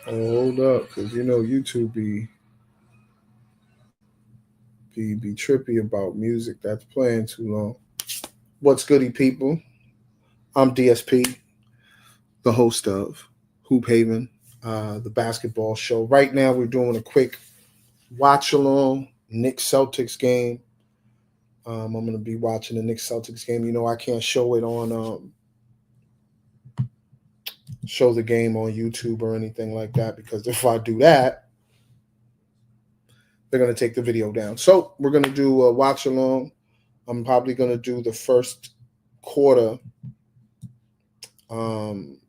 Hold up, because you know YouTube be trippy about music that's playing too long. What's goody, people? I'm DSP, the host of Hoop Haven, the basketball show. Right now, we're doing a quick watch along Knicks Celtics game. I'm going to be watching the Knicks Celtics game. You know, I can't show it on show the game on YouTube or anything like that because if I do that, they're going to take the video down. So we're going to do a watch along. I'm probably going to do the first quarter. Um,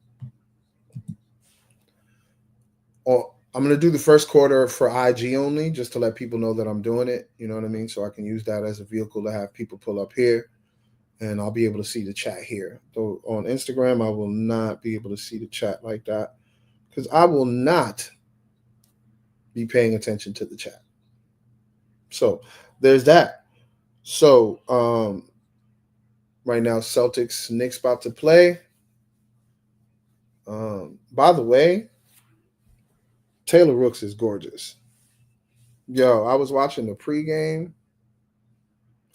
or I'm going to do the first quarter for IG only, just to let people know that I'm doing it. You know what I mean? So I can use that as a vehicle to have people pull up here, and I'll be able to see the chat here. So on Instagram, I will not be able to see the chat like that because I will not be paying attention to the chat. So there's that. So right now, Celtics Knicks about to play. By the way, Taylor Rooks is gorgeous. Yo, I was watching the pregame.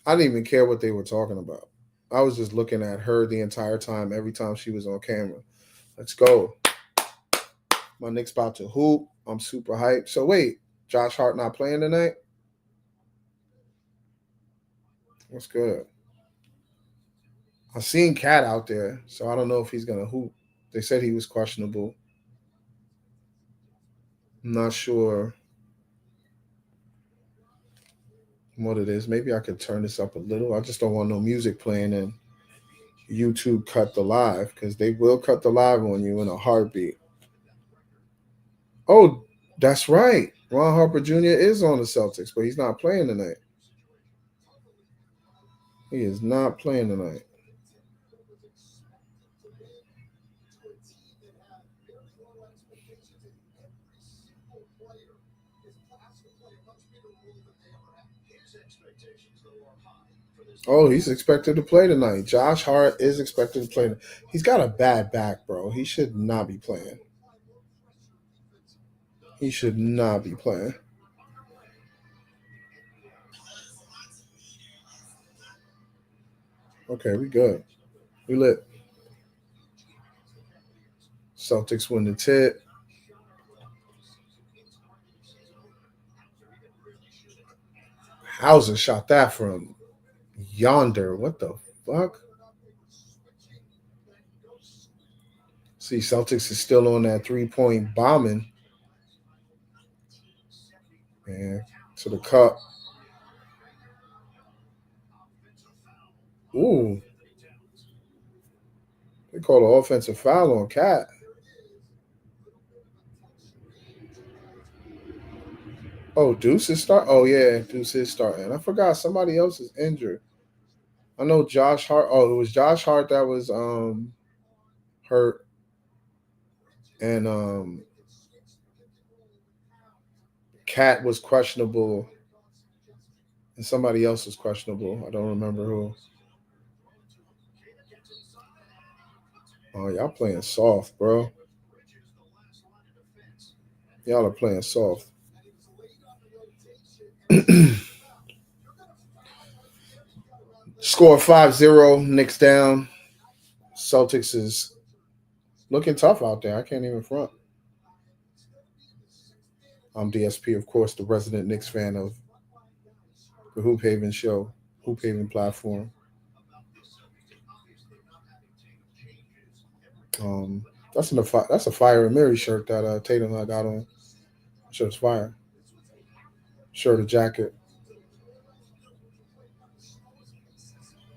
I didn't even care what they were talking about. I was just looking at her the entire time, every time she was on camera. Let's go. My Knicks about to hoop. I'm super hyped. So wait, Josh Hart not playing tonight? What's good? I seen Cat out there, so I don't know if he's gonna hoop. They said he was questionable. I'm not sure what it is. Maybe I could turn this up a little. I just don't want no music playing and YouTube cut the live because they will cut the live on you in a heartbeat. Oh, that's right. Ron Harper Jr. is on the Celtics, but he's not playing tonight. He is not playing tonight. Oh, he's expected to play tonight. Josh Hart is expected to play. He's got a bad back, bro. He should not be playing. He should not be playing. Okay, we good. We lit. Celtics win the tip. Hauser shot that from yonder. What the fuck? See, Celtics is still on that 3-point bombing. Man, to the cup. Ooh, they called an offensive foul on Cat. Oh, Deuce is start. Oh yeah, Deuce is starting. I forgot somebody else is injured. I know Josh Hart. Oh, it was Josh Hart that was hurt, and Cat was questionable, and somebody else was questionable. I don't remember who. Oh, y'all playing soft, bro. Y'all are playing soft. Score 5-0. Knicks down. Celtics is looking tough out there. I can't even front. I'm DSP, of course, the resident Knicks fan of the Hoop Haven show, Hoop Haven platform. Um, that's a Fire and Mary shirt that Tatum I got on. Shirt's fire. Shirt or jacket.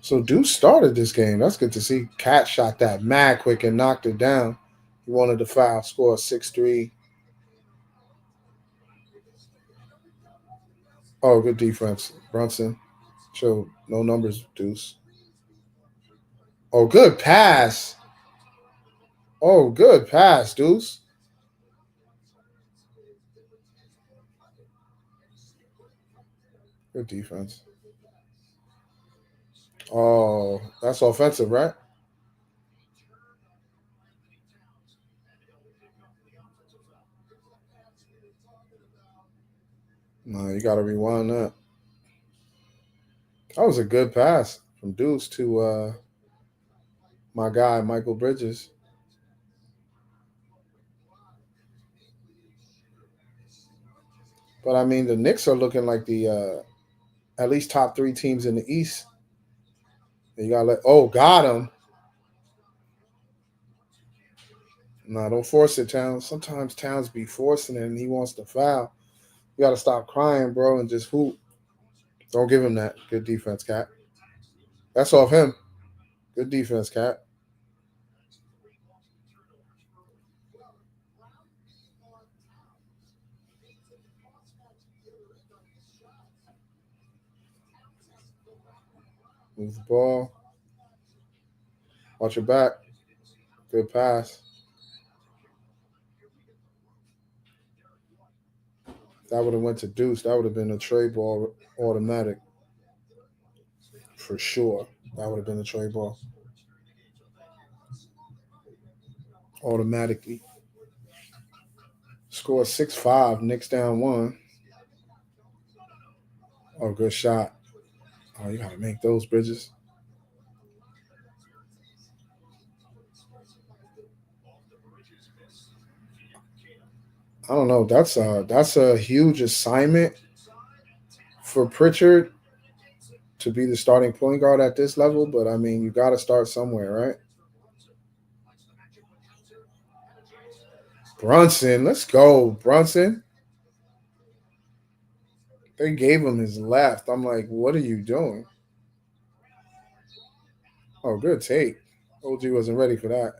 So Deuce started this game. That's good to see. Cat shot that mad quick and knocked it down. He wanted the foul. Score 6-3. Oh, good defense. Brunson. Showed no numbers, Deuce. Oh, good pass. Oh, good pass, Deuce. Good defense. Oh, that's offensive, right? No, you got to rewind that. That was a good pass from Deuce to my guy, Michael Bridges. But I mean, the Knicks are looking like the at least top three teams in the East. And you got to got him. No, don't force it, Towns. Sometimes Towns be forcing it and he wants to foul. You got to stop crying, bro, and just hoop. Don't give him that. Good defense, Cat. That's off him. Good defense, Cat. Move the ball. Watch your back. Good pass. That would have went to Deuce. That would have been a trade ball automatic. For sure. That would have been a trade ball. Automatically. Score 6-5. Knicks down one. Oh, good shot. Oh, you got to make those, Bridges. I don't know. That's a huge assignment for Pritchard to be the starting point guard at this level. But I mean, you got to start somewhere, right? Brunson, let's go, Brunson. They gave him his left. I'm like, what are you doing? Oh, good take. OG wasn't ready for that.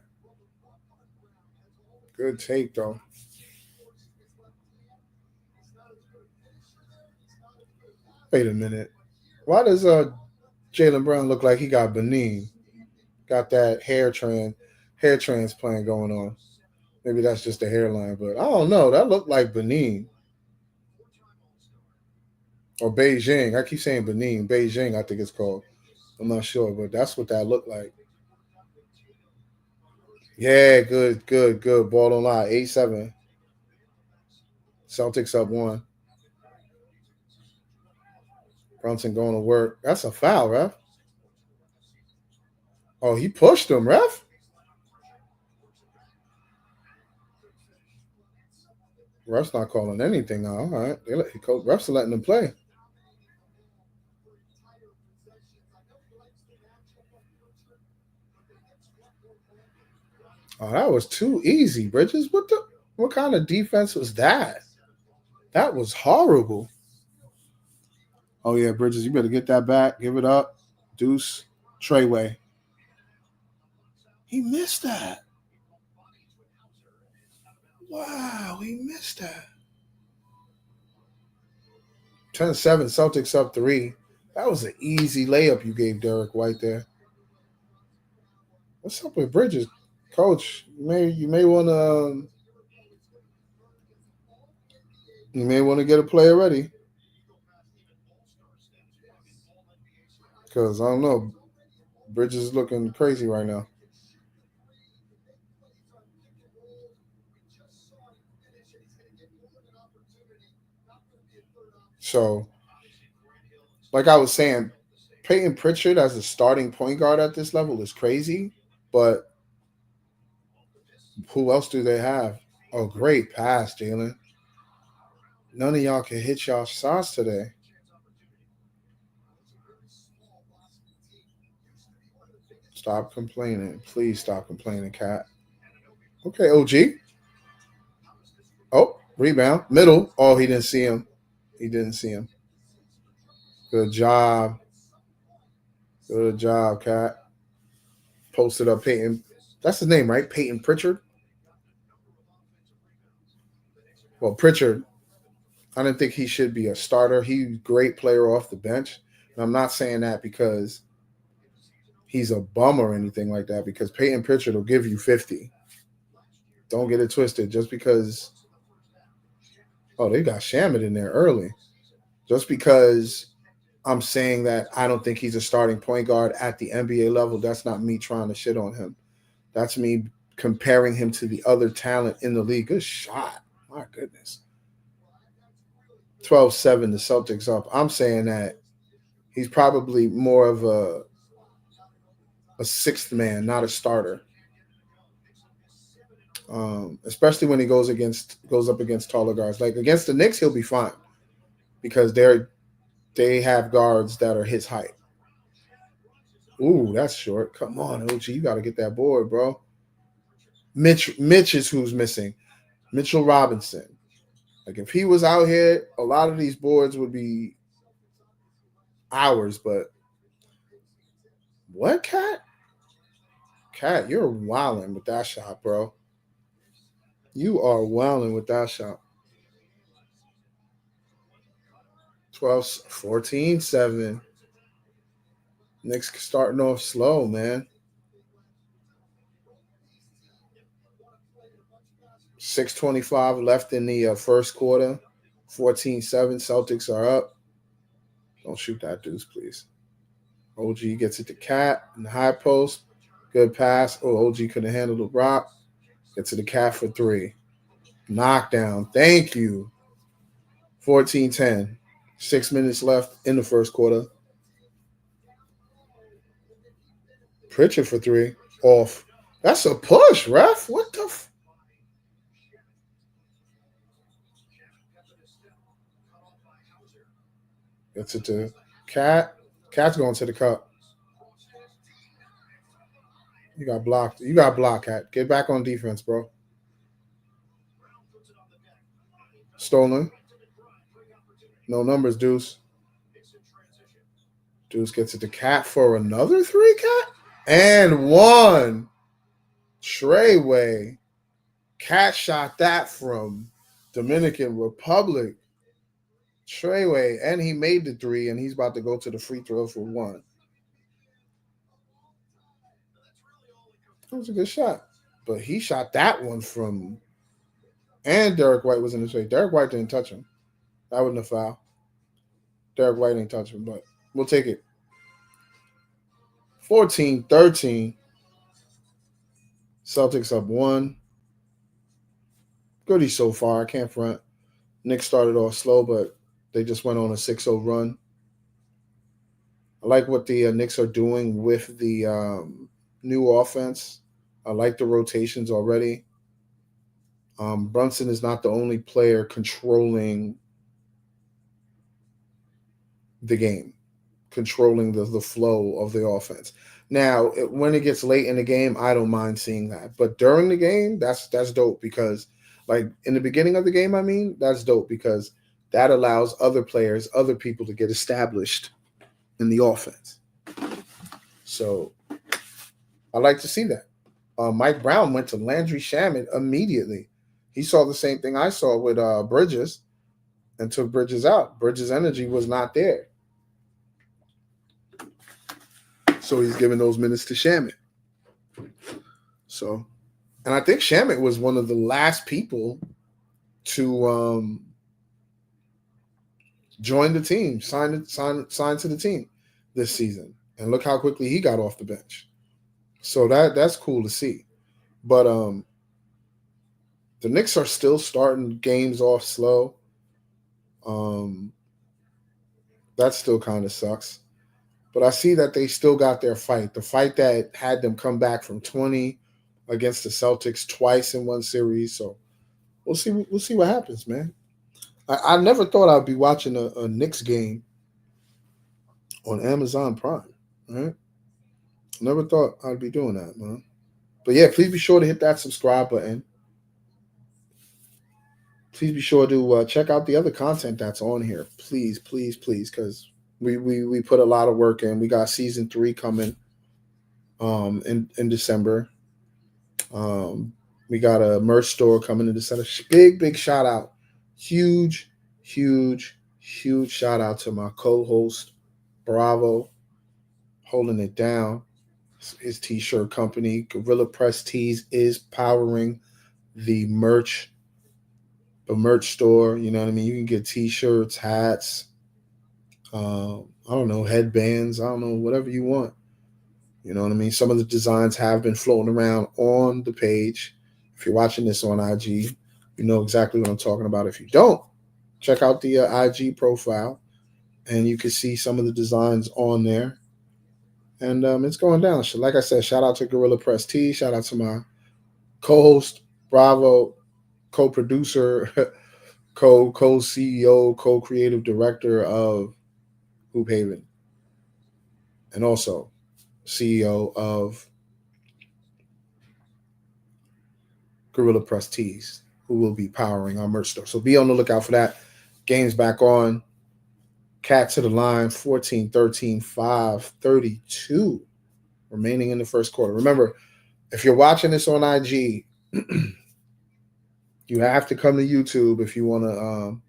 Good take, though. Wait a minute. Why does Jalen Brown look like he got Benin? Got that hair transplant going on. Maybe that's just a hairline, but I don't know. That looked like Benin or Beijing. I keep saying Benin. Beijing, I think it's called. I'm not sure, but that's what that looked like. Yeah, good, good, good. Ball on line. 8-7. Celtics up one. Brunson going to work. That's a foul, ref. Oh, he pushed him, ref. Ref's not calling anything now. All right. Refs are letting them play. Oh, that was too easy, Bridges. What kind of defense was that? That was horrible. Oh yeah, Bridges, you better get that back. Give it up. Deuce. Treyway. He missed that. Wow, he missed that. 10-7, Celtics up three. That was an easy layup you gave Derek White there. What's up with Bridges? Coach, you may want to get a player ready. Because I don't know. Bridges is looking crazy right now. So, like I was saying, Peyton Pritchard as a starting point guard at this level is crazy. But who else do they have? Oh, great pass, Jalen. None of y'all can hit y'all shots today. Stop complaining. Please stop complaining, Cat. Okay, OG. Oh, rebound. Middle. Oh, he didn't see him. He didn't see him. Good job. Good job, Cat. Posted up Peyton. That's his name, right? Peyton Pritchard. Well, Pritchard. I didn't think he should be a starter. He's a great player off the bench. And I'm not saying that because he's a bum or anything like that, because Peyton Pritchard will give you 50. Don't get it twisted. Just because, oh, they got Shamit in there early. Just because I'm saying that I don't think he's a starting point guard at the NBA level, that's not me trying to shit on him. That's me comparing him to the other talent in the league. Good shot. My goodness. 12-7, the Celtics up. I'm saying that he's probably more of a sixth man, not a starter. Especially when he goes up against taller guards. Like against the Knicks, he'll be fine because they have guards that are his height. Ooh, that's short. Come on, OG, you got to get that board, bro. Mitch is who's missing. Mitchell Robinson. Like if he was out here, a lot of these boards would be ours. But what, Cat? Cat, you're wilding with that shot, bro. You are wilding with that shot. 14-7. Knicks starting off slow, man. 6:25 left in the first quarter. 14-7. Celtics are up. Don't shoot that deuce, please. OG gets it to Cat in the high post. Good pass. Oh, OG couldn't handle the rock. Gets to the Cat for three. Knockdown. Thank you. 14-10. 6 minutes left in the first quarter. Pritchard for three. Off. That's a push, ref. What the Gets it to Cat. Cat's going to the cup. You got blocked. You got blocked, Cat. Get back on defense, bro. Stolen. No numbers, Deuce. Deuce gets it to Cat for another three, Cat. And one. Treyway. Cat shot that from Dominican Republic. Treyway. And he made the three, and he's about to go to the free throw for one. That was a good shot. But he shot that one from... And Derek White was in his face. Derek White didn't touch him. That wasn't a foul. Derek White didn't touch him, but we'll take it. 14-13. Celtics up one. Goodie so far. I can't front. Knicks started off slow, but they just went on a 6-0 run. I like what the Knicks are doing with the new offense. I like the rotations already. Brunson is not the only player controlling the game, controlling the flow of the offense. Now, when it gets late in the game, I don't mind seeing that. But during the game, that's dope because, like, in the beginning of the game, I mean, that's dope because that allows other players, other people to get established in the offense. So I like to see that. Mike Brown went to Landry Shamet immediately. He saw the same thing I saw with Bridges and took Bridges out. Bridges' energy was not there. So he's giving those minutes to Shamet. So, and I think Shamet was one of the last people to join the team, sign to the team this season. And look how quickly he got off the bench. So that's cool to see. But the Knicks are still starting games off slow. That still kind of sucks. But I see that they still got their fight. The fight that had them come back from 20 against the Celtics twice in one series. So we'll see what happens, man. I never thought I'd be watching a Knicks game on Amazon Prime, right? Never thought I'd be doing that, man. But yeah, please be sure to hit that subscribe button. Please be sure to check out the other content that's on here. Please, please, please, because we put a lot of work in. We got season 3 coming in December. We got a merch store coming in December. Big shout out. Huge shout out to my co-host, Bravo, holding it down. His t-shirt company, Gorilla Press Tees, is powering the merch store. You know what I mean? You can get t-shirts, hats, I don't know, headbands, I don't know, whatever you want. You know what I mean? Some of the designs have been floating around on the page. If you're watching this on IG, you know exactly what I'm talking about. If you don't, check out the IG profile, and you can see some of the designs on there. And it's going down. So like I said, shout out to Gorilla Press T. Shout out to my co-host, Bravo, co-producer, co-CEO, co-creative director of Hoop Haven, and also CEO of Gorilla Press Tees, who will be powering our merch store. So be on the lookout for that. Game's back on. Cat to the line, 14-13, 5:32 remaining in the first quarter. Remember, if you're watching this on IG, you have to come to YouTube if you want to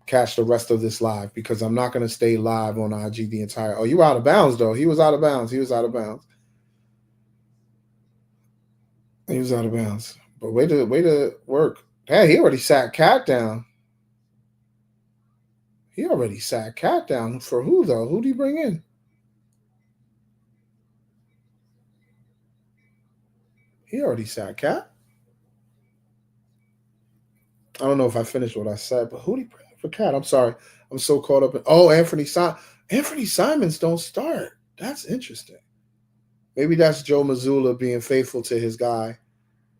catch the rest of this live, because I'm not going to stay live on IG the entire. Oh, you out of bounds, though. He was out of bounds. He was out of bounds. He was out of bounds. But way to work. Hey, he already sat Cat down. He already sat Cat down. For who, though? Who'd he bring in? He already sat Cat. I don't know if I finished what I said, but who'd he bring in for Cat? I'm sorry. I'm so caught up in. Oh, Anthony Simons don't start. That's interesting. Maybe that's Joe Mazzulla being faithful to his guy,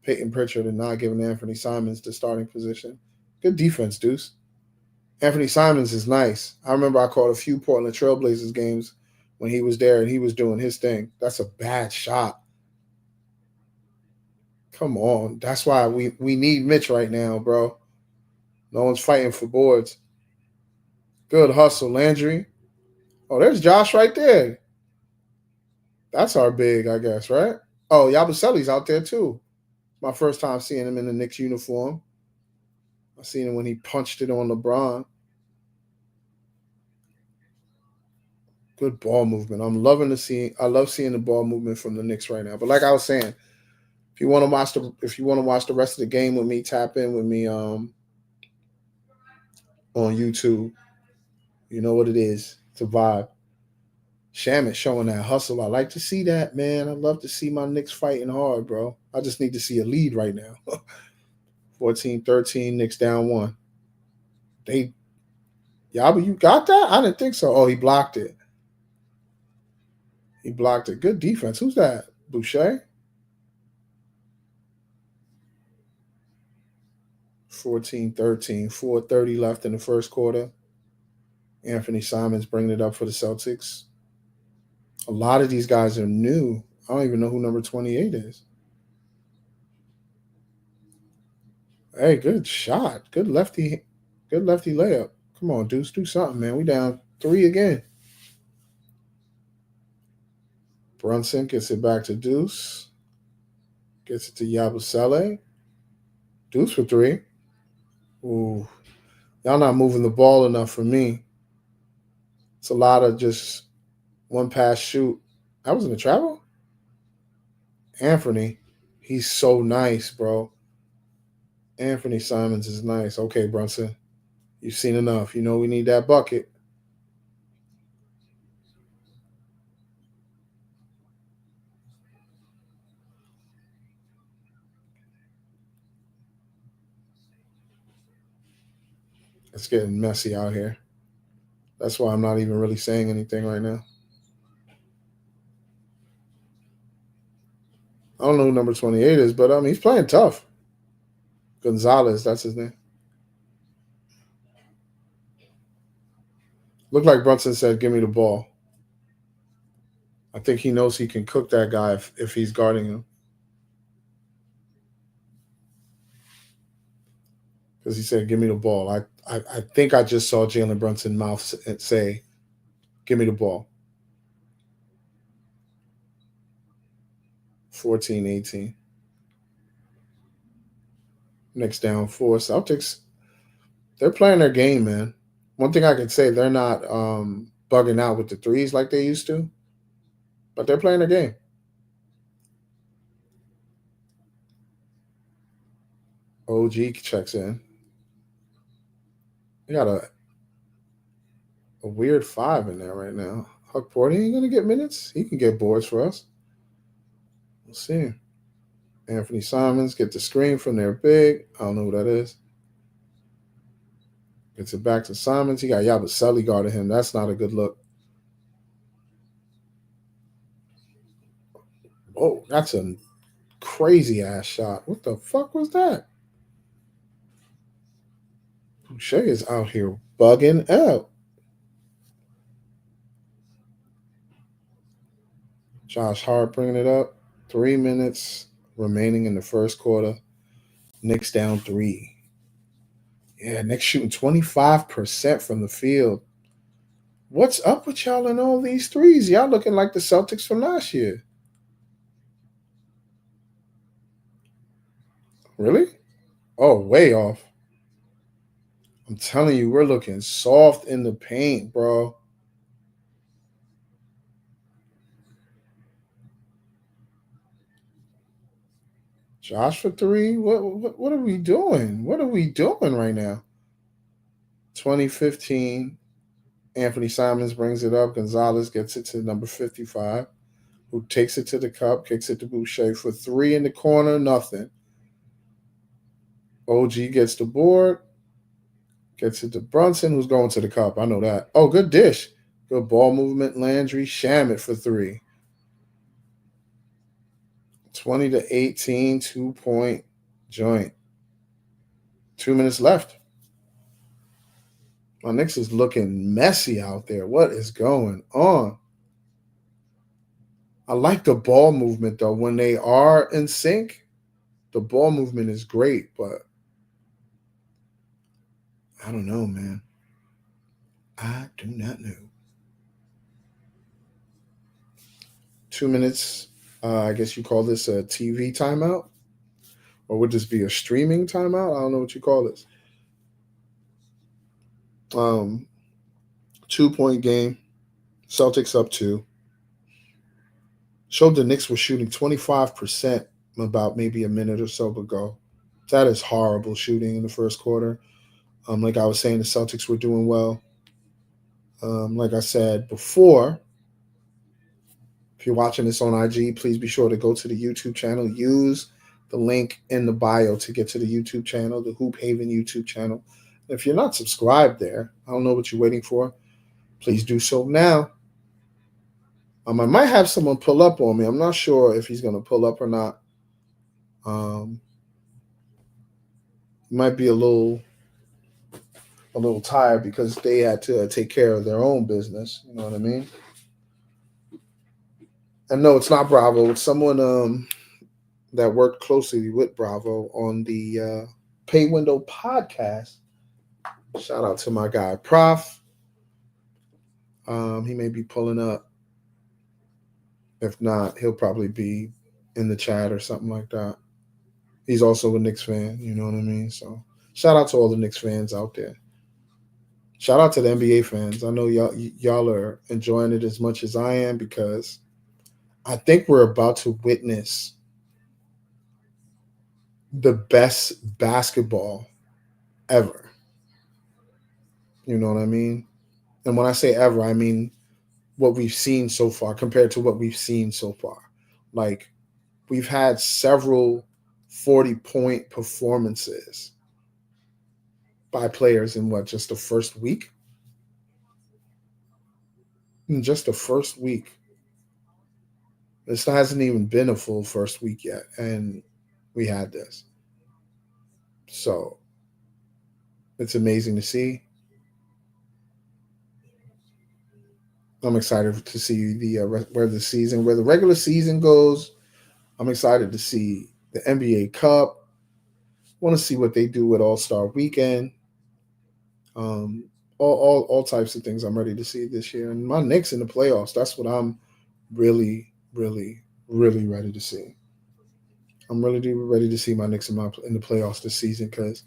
Peyton Pritchard, and not giving Anthony Simons the starting position. Good defense, Deuce. Anthony Simons is nice. I remember I caught a few Portland Trailblazers games when he was there and he was doing his thing. That's a bad shot. Come on. That's why we need Mitch right now, bro. No one's fighting for boards. Good hustle, Landry. Oh, there's Josh right there. That's our big, I guess, right? Oh, Yabuselli's out there too. My first time seeing him in the Knicks uniform. I seen him when he punched it on LeBron. Good ball movement. I love seeing the ball movement from the Knicks right now. But like I was saying, if you want to watch the rest of the game with me, tap in with me on YouTube. You know what it is. It's a vibe. Shaman showing that hustle. I like to see that, man. I love to see my Knicks fighting hard, bro. I just need to see a lead right now. 14-13, Knicks down one. Yaba, you got that? I didn't think so. Oh, he blocked it. He blocked it. Good defense. Who's that? Boucher? 14-13, 4:30 left in the first quarter. Anthony Simons bringing it up for the Celtics. A lot of these guys are new. I don't even know who number 28 is. Hey, good shot. Good lefty layup. Come on, Deuce, do something, man. We down 3 again. Brunson gets it back to Deuce. Gets it to Yabusele. Deuce for 3. Ooh. Y'all not moving the ball enough for me. It's a lot of just one pass shoot. That was in the travel? Anthony, he's so nice, bro. Anthony Simons is nice. Okay, Brunson, you've seen enough. You know we need that bucket. It's getting messy out here. That's why I'm not even really saying anything right now. I don't know who number 28 is, but he's playing tough. Gonzalez, that's his name. Looked like Brunson said, "Give me the ball." I think he knows he can cook that guy if he's guarding him. Because he said, "Give me the ball." I think I just saw Jalen Brunson mouth say, "Give me the ball." 14-18. Next down 4. Celtics, they're playing their game, man. One thing I can say, they're not bugging out with the threes like they used to, but they're playing their game. OG checks in. We got a weird 5 in there right now. Huck Porter ain't going to get minutes. He can get boards for us. We'll see. Anthony Simons get the screen from their big. I don't know who that is. Gets it back to Simons. He got Yabusele guarding him. That's not a good look. Oh, that's a crazy ass shot. What the fuck was that? Boucher is out here bugging out. Josh Hart bringing it up. 3 minutes remaining in the first quarter. Knicks down 3. Yeah, Knicks shooting 25% from the field. What's up with y'all in all these threes? Y'all looking like the Celtics from last year. Really? Oh, way off. I'm telling you, we're looking soft in the paint, bro. Josh for 3? What are we doing? What are we doing right now? 2015. Anthony Simons brings it up. Gonzalez gets it to number 55, who takes it to the cup, kicks it to Boucher for 3 in the corner, nothing. OG gets the board, gets it to Brunson, who's going to the cup. I know that. Oh, good dish. Good ball movement. Landry, Shamet for 3. 20-18, 2-point joint. 2 minutes left. My Knicks is looking messy out there. What is going on? I like the ball movement, though. When they are in sync, the ball movement is great, but I don't know, man. I do not know. 2 minutes. I guess you call this a TV timeout? Or would this be a streaming timeout? I don't know what you call this. 2-point game. Celtics up 2. Showed the Knicks were shooting 25% about maybe a minute or so ago. That is horrible shooting in the first quarter. Like I was saying, the Celtics were doing well. Like I said before, if you're watching this on IG, please be sure to go to the YouTube channel. Use the link in the bio to get to the YouTube channel, the Hoop Haven YouTube channel. If you're not subscribed there, I don't know what you're waiting for. Please do so now. I might have someone pull up on me. I'm not sure if he's going to pull up or not. Might be a little tired because they had to take care of their own business. You know what I mean? And no, it's not Bravo. It's someone that worked closely with Bravo on the Pay Window podcast. Shout out to my guy Prof. He may be pulling up. If not, he'll probably be in the chat or something like that. He's also a Knicks fan, you know what I mean? So shout out to all the Knicks fans out there. Shout out to the NBA fans. I know y'all are enjoying it as much as I am because I think we're about to witness the best basketball ever. You know what I mean? And when I say ever, I mean what we've seen so far compared to what we've seen so far. Like, we've had several 40-point performances by players in just the first week? In just the first week. This hasn't even been a full first week yet, and we had this. So it's amazing to see. I'm excited to see where the regular season goes. I'm excited to see the NBA Cup. Want to see what they do with All-Star Weekend. All types of things I'm ready to see this year. And my Knicks in the playoffs, that's what I'm really, really, really ready to see. I'm really ready to see my Knicks in the playoffs this season because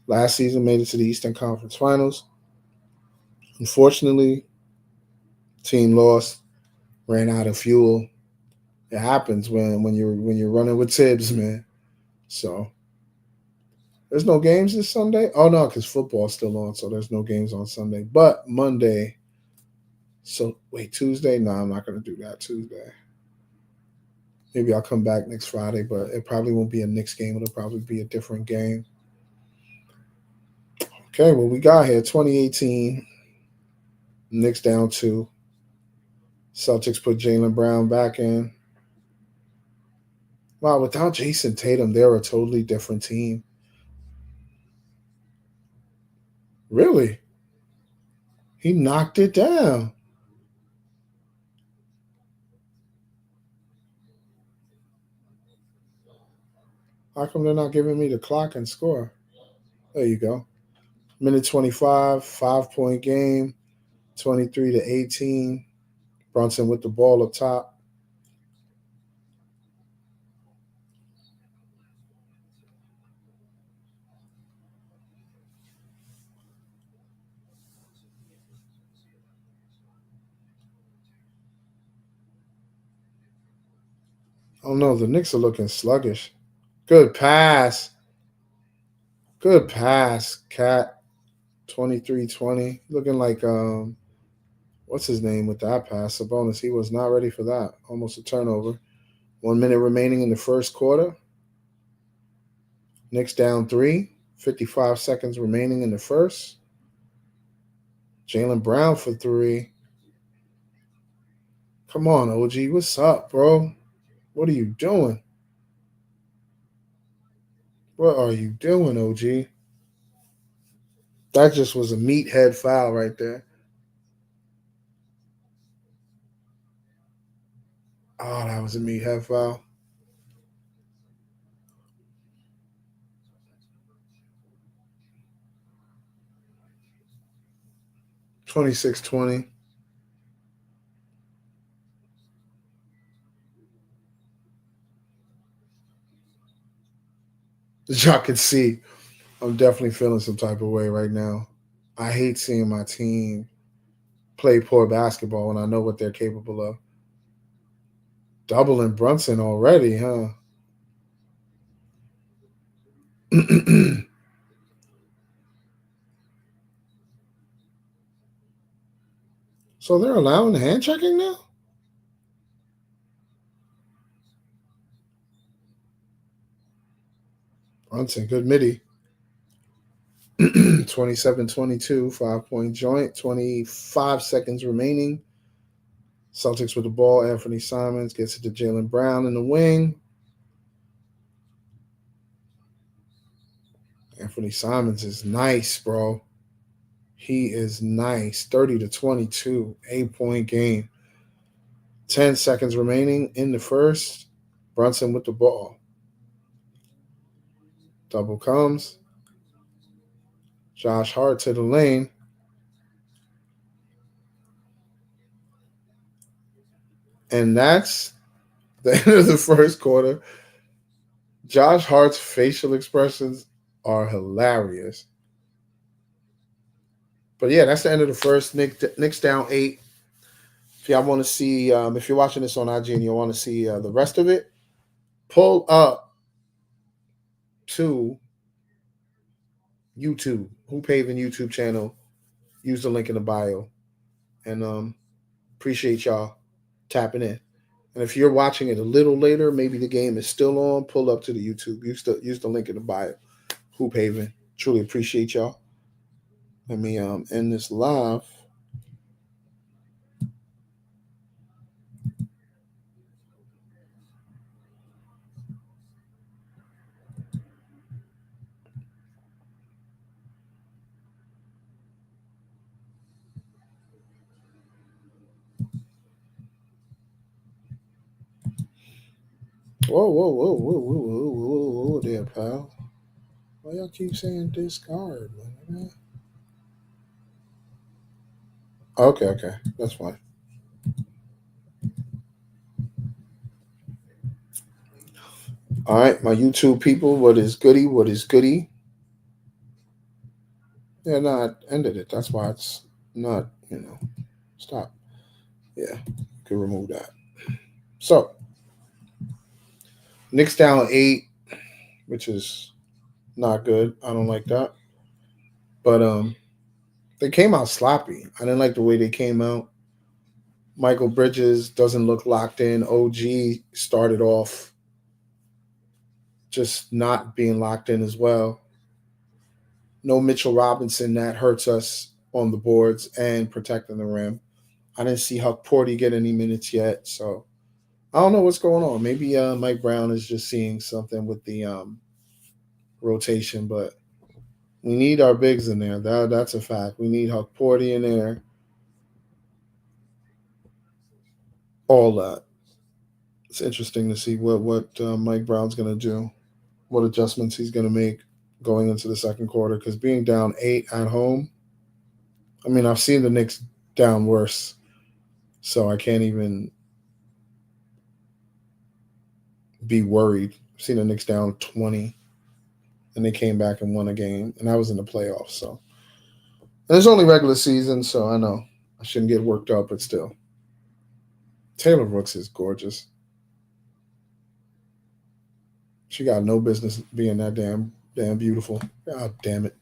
last season made it to the Eastern Conference Finals. Unfortunately, team lost, ran out of fuel. It happens when you're running with Tibbs, man. So there's no games this Sunday. Oh no, because football's still on, so there's no games on Sunday. But Monday. So wait, Tuesday? No, I'm not gonna do that Tuesday. Maybe I'll come back next Friday, but it probably won't be a Knicks game. It'll probably be a different game. Okay, what we got here, 2018. Knicks down 2. Celtics put Jaylen Brown back in. Wow, without Jason Tatum, they're a totally different team. Really? He knocked it down. How come they're not giving me the clock and score? There you go. Minute 25, 5-point game, 23-18. Brunson with the ball up top. Oh no, the Knicks are looking sluggish. Good pass. Good pass, Cat. 23-20. Looking like what's his name with that pass? Sabonis. He was not ready for that. Almost a turnover. 1 minute remaining in the first quarter. Knicks down 3. 55 seconds remaining in the first. Jaylen Brown for 3. Come on, OG. What's up, bro? What are you doing? What are you doing, OG? That just was a meathead foul right there. Oh, that was a meathead foul. 26-20. As y'all can see, I'm definitely feeling some type of way right now. I hate seeing my team play poor basketball when I know what they're capable of. Doubling Brunson already, huh? So they're allowing hand checking now? Brunson, good midi. 27-22, 5-point joint, 25 seconds remaining. Celtics with the ball. Anthony Simons gets it to Jaylen Brown in the wing. Anthony Simons is nice, bro. He is nice. 30-22, 8-point game. 10 seconds remaining in the first. Brunson with the ball. Double comes. Josh Hart to the lane. And that's the end of the first quarter. Josh Hart's facial expressions are hilarious. But yeah, that's the end of the first. Knicks down 8. If y'all want to see, if you're watching this on IG and you want to see the rest of it, pull up to YouTube, Hoop Haven YouTube channel. Use the link in the bio. And appreciate y'all tapping in. And if you're watching it a little later, maybe the game is still on, pull up to the YouTube. Use the link in the bio. Hoop Haven. Truly appreciate y'all. Let me end this live. Whoa there, pal. Why y'all keep saying discard, man? Okay. That's fine. All right, my YouTube people, what is goody? What is goody? Yeah, no, I ended it. That's why it's not, stop. Yeah, you can remove that. So, Knicks down 8, which is not good. I don't like that. But they came out sloppy. I didn't like the way they came out. Michael Bridges doesn't look locked in. OG started off just not being locked in as well. No Mitchell Robinson, that hurts us on the boards and protecting the rim. I didn't see Huck Porty get any minutes yet, so I don't know what's going on. Maybe Mike Brown is just seeing something with the rotation, but we need our bigs in there. That's a fact. We need Huck Porty in there. All that. It's interesting to see what Mike Brown's going to do, what adjustments he's going to make going into the second quarter. Because being down 8 at home, I mean, I've seen the Knicks down worse, so I can't even be worried. I've seen the Knicks down 20, and they came back and won a game, and that was in the playoffs. So, and it's only regular season, so I know I shouldn't get worked up, but still, Taylor Brooks is gorgeous. She got no business being that damn beautiful. God damn it.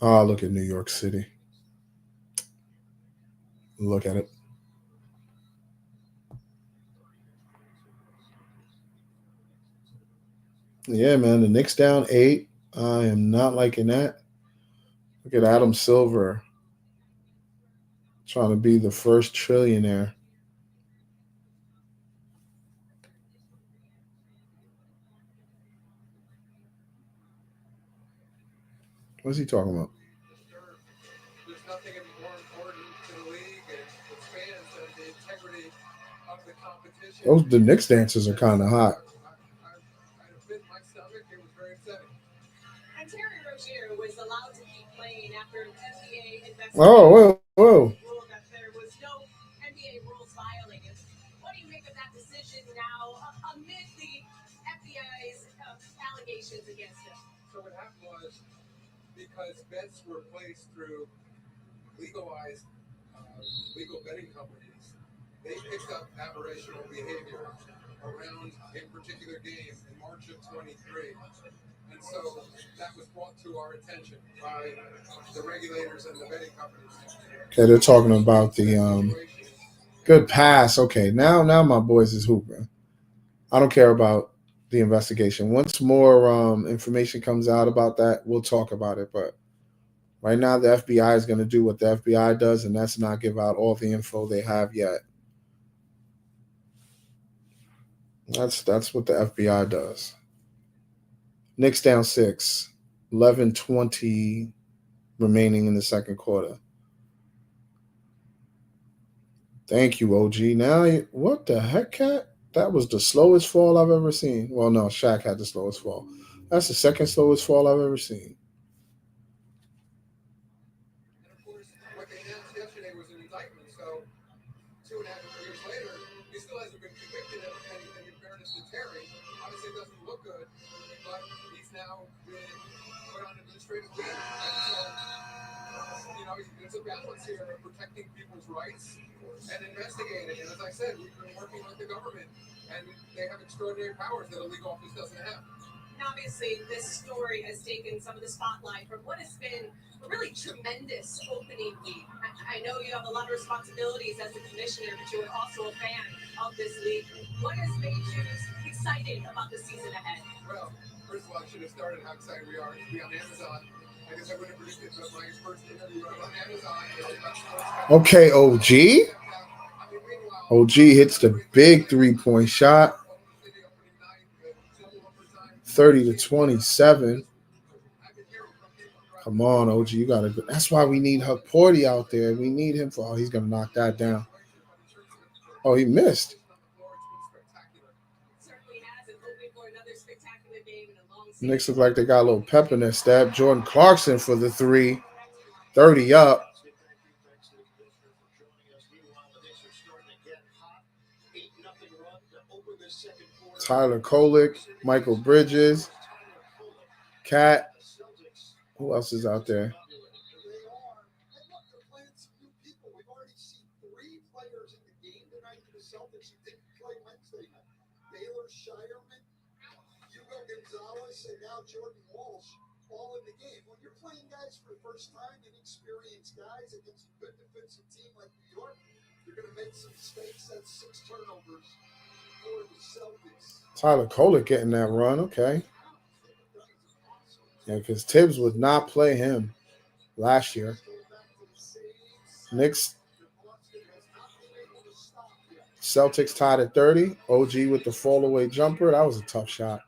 Oh, look at New York City. Look at it. Yeah, man. The Knicks down 8. I am not liking that. Look at Adam Silver trying to be the first trillionaire. What's he talking about? Those the Knicks dancers are kind of hot. Oh, whoa, whoa. Okay, they're talking about the good pass. Okay, now my boys is hooping. I don't care about the investigation. Once more information comes out about that, we'll talk about it. But right now, the FBI is going to do what the FBI does, and that's not give out all the info they have yet. That's what the FBI does. Knicks down 6, 11:20 remaining in the second quarter. Thank you, OG. Now, what the heck, cat? That was the slowest fall I've ever seen. Well, no, Shaq had the slowest fall. That's the second slowest fall I've ever seen. Okay, OG. OG hits the big 3-point shot. 30-27. Come on, OG. You gotta go. That's why we need Huck Porty out there. We need him for he's gonna knock that down. Oh, he missed. Knicks look like they got a little pep in their step. Jordan Clarkson for the 3. 30 up. Tyler Kolek, Michael Bridges, Cat. Who else is out there? Tyler Kolek getting that run. Okay. Yeah, because Tibbs would not play him last year. Knicks, Celtics tied at 30. OG with the fall away jumper. That was a tough shot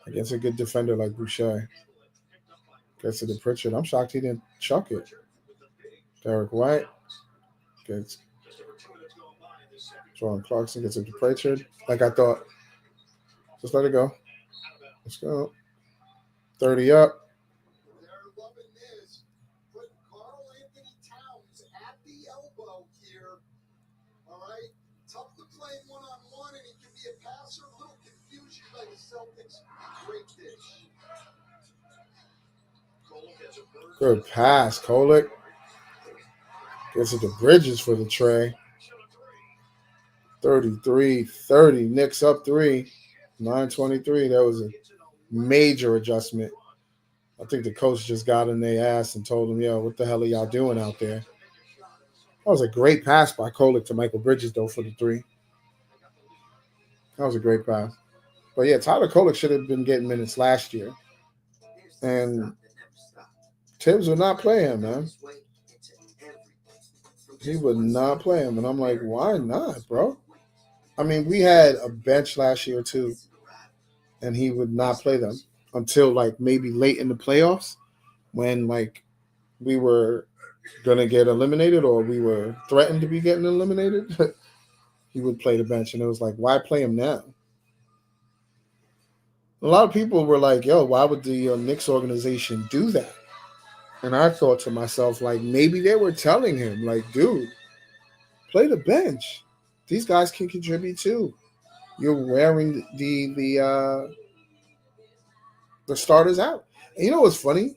against a good defender like Boucher. Gets to the Pritchard. I'm shocked he didn't chuck it. Derek White gets Jordan Clarkson gets it to Pritchard. Like I thought. Just let it go. Let's go. 30 up. Good pass, Kolek. Gets it to Bridges for the tray. 33-30. Knicks up 3. 9:23. That was a major adjustment. I think the coach just got in their ass and told them, yo, what the hell are y'all doing out there? That was a great pass by Kolek to Michael Bridges, though, for the 3. That was a great pass. But yeah, Tyler Kolek should have been getting minutes last year. And Tibbs would not play him, man. He would not play him. And I'm like, why not, bro? I mean, we had a bench last year, too. And he would not play them until, like, maybe late in the playoffs when, like, we were going to get eliminated or we were threatened to be getting eliminated. He would play the bench. And it was like, why play him now? A lot of people were like, yo, why would the Knicks organization do that? And I thought to myself, like, maybe they were telling him, like, dude, play the bench. These guys can contribute too. You're wearing the starters out. And you know what's funny?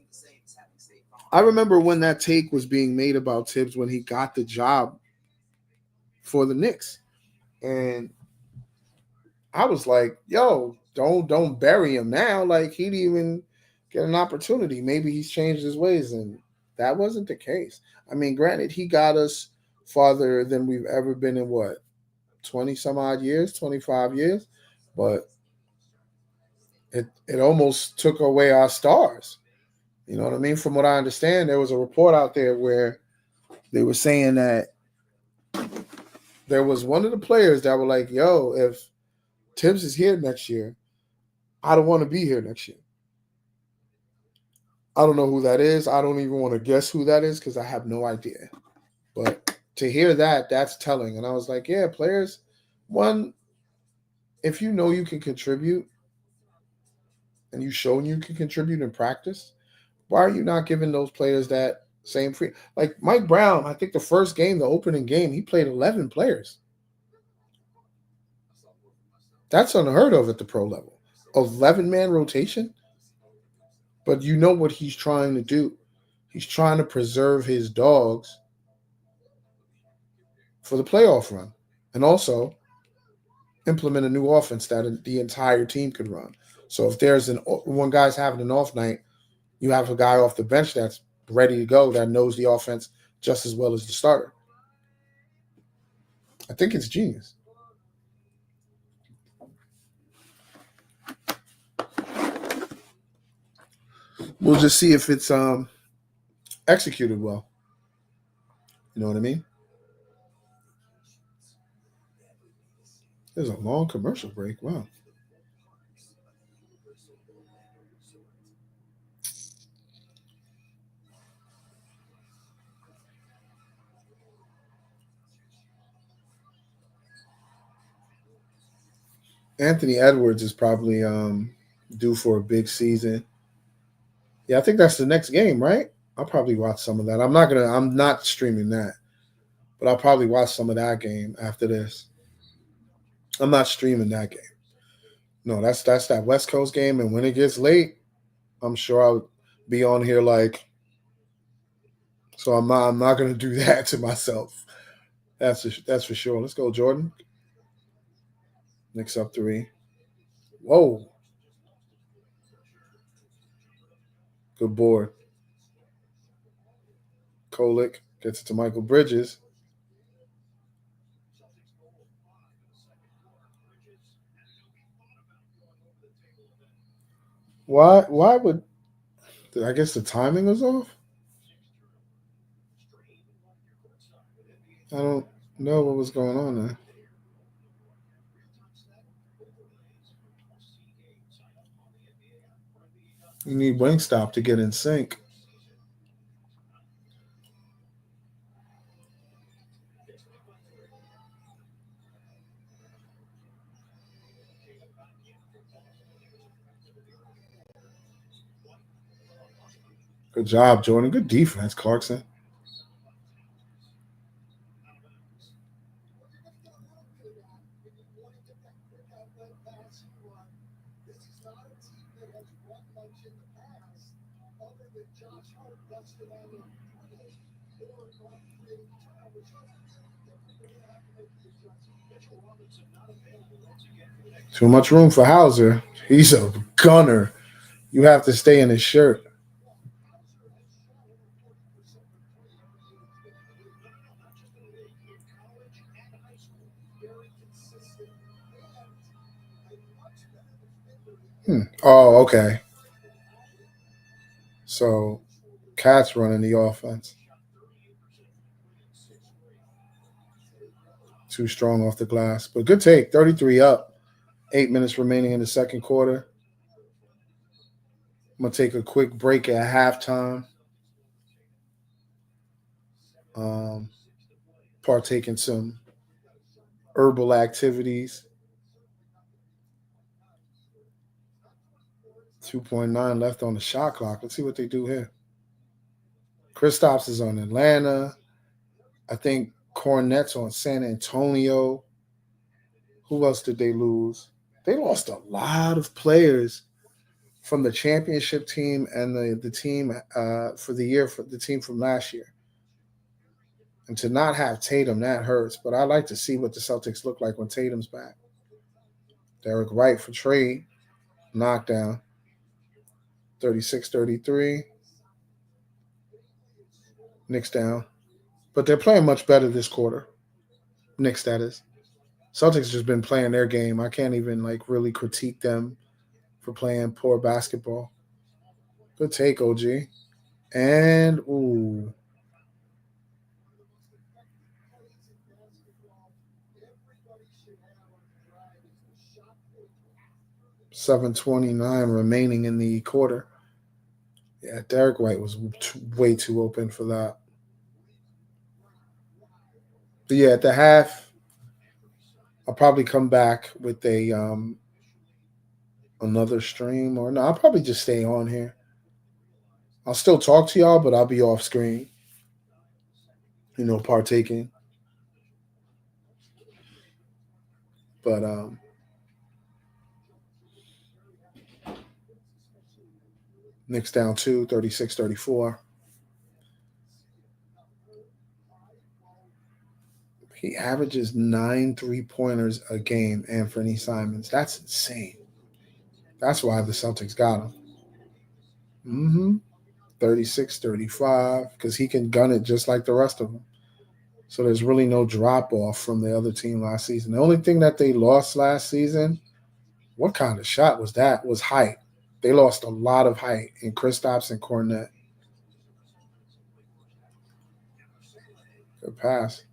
I remember when that take was being made about Tibbs when he got the job for the Knicks. And I was like, yo, don't bury him now. Like, he didn't even get an opportunity. Maybe he's changed his ways. And that wasn't the case. I mean, granted, he got us farther than we've ever been in 20 some odd years, 25 years. But it almost took away our stars. You know what I mean? From what I understand, there was a report out there where they were saying that there was one of the players that were like, yo, if Tibbs is here next year, I don't want to be here next year. I don't know who that is. I don't even want to guess who that is because I have no idea. But to hear that, that's telling. And I was like, yeah, players, one, if you know you can contribute and you've shown you can contribute in practice, why are you not giving those players that same free? Like Mike Brown, I think the first game, the opening game, he played 11 players. That's unheard of at the pro level. 11-man rotation. But you know what he's trying to do. He's trying to preserve his dogs for the playoff run. And also implement a new offense that the entire team could run. So if there's one guy's having an off night, you have a guy off the bench that's ready to go that knows the offense just as well as the starter. I think it's genius. We'll just see if it's executed well. You know what I mean? There's a long commercial break. Wow. Anthony Edwards is probably due for a big season. Yeah, I think that's the next game, right? I'll probably watch some of that. I'm not streaming that, but I'll probably watch some of that game after this. I'm not streaming that game. No, that's that West Coast game, and when it gets late, I'm sure I'll be on here like. So I'm not gonna do that to myself. That's for sure. Let's go, Jordan. Knicks up 3. Whoa, good board. Kolek gets it to Michael Bridges. Why would I guess the timing was off? I don't know what was going on there. You need Wingstop to get in sync. Good job, Jordan. Good defense, Clarkson. Too much room for Hauser. He's a gunner. You have to stay in his shirt. Oh, okay. So Cat's running the offense. Too strong off the glass. But good take. 33 up. 8 minutes remaining in the second quarter. I'm gonna take a quick break at halftime. Um, partake in some herbal activities. 2.9 left on the shot clock. Let's see what they do here. Kristaps is on Atlanta. I think Cornette's on San Antonio. Who else did they lose? They lost a lot of players from the championship team and the team for the year for the team from last year. And to not have Tatum, that hurts. But I like to see what the Celtics look like when Tatum's back. Derek White for trade. Knockdown. 36-33. Knicks down. But they're playing much better this quarter. Knicks, that is. Celtics just been playing their game. I can't even like really critique them for playing poor basketball. Good take, OG. And ooh, 7:29 remaining in the quarter. Yeah, Derek White was way too open for that. But yeah, at the half, I'll probably come back with a another stream or no, I'll probably just stay on here. I'll still talk to y'all, but I'll be off screen, partaking. But Knicks down 2, 36-34. He averages 9 3-pointers a game, Anthony Simons. That's insane. That's why the Celtics got him. 36-35, because he can gun it just like the rest of them. So there's really no drop off from the other team last season. The only thing that they lost last season, what kind of shot was that? Was height. They lost a lot of height in Kristaps and Cornette. Good pass.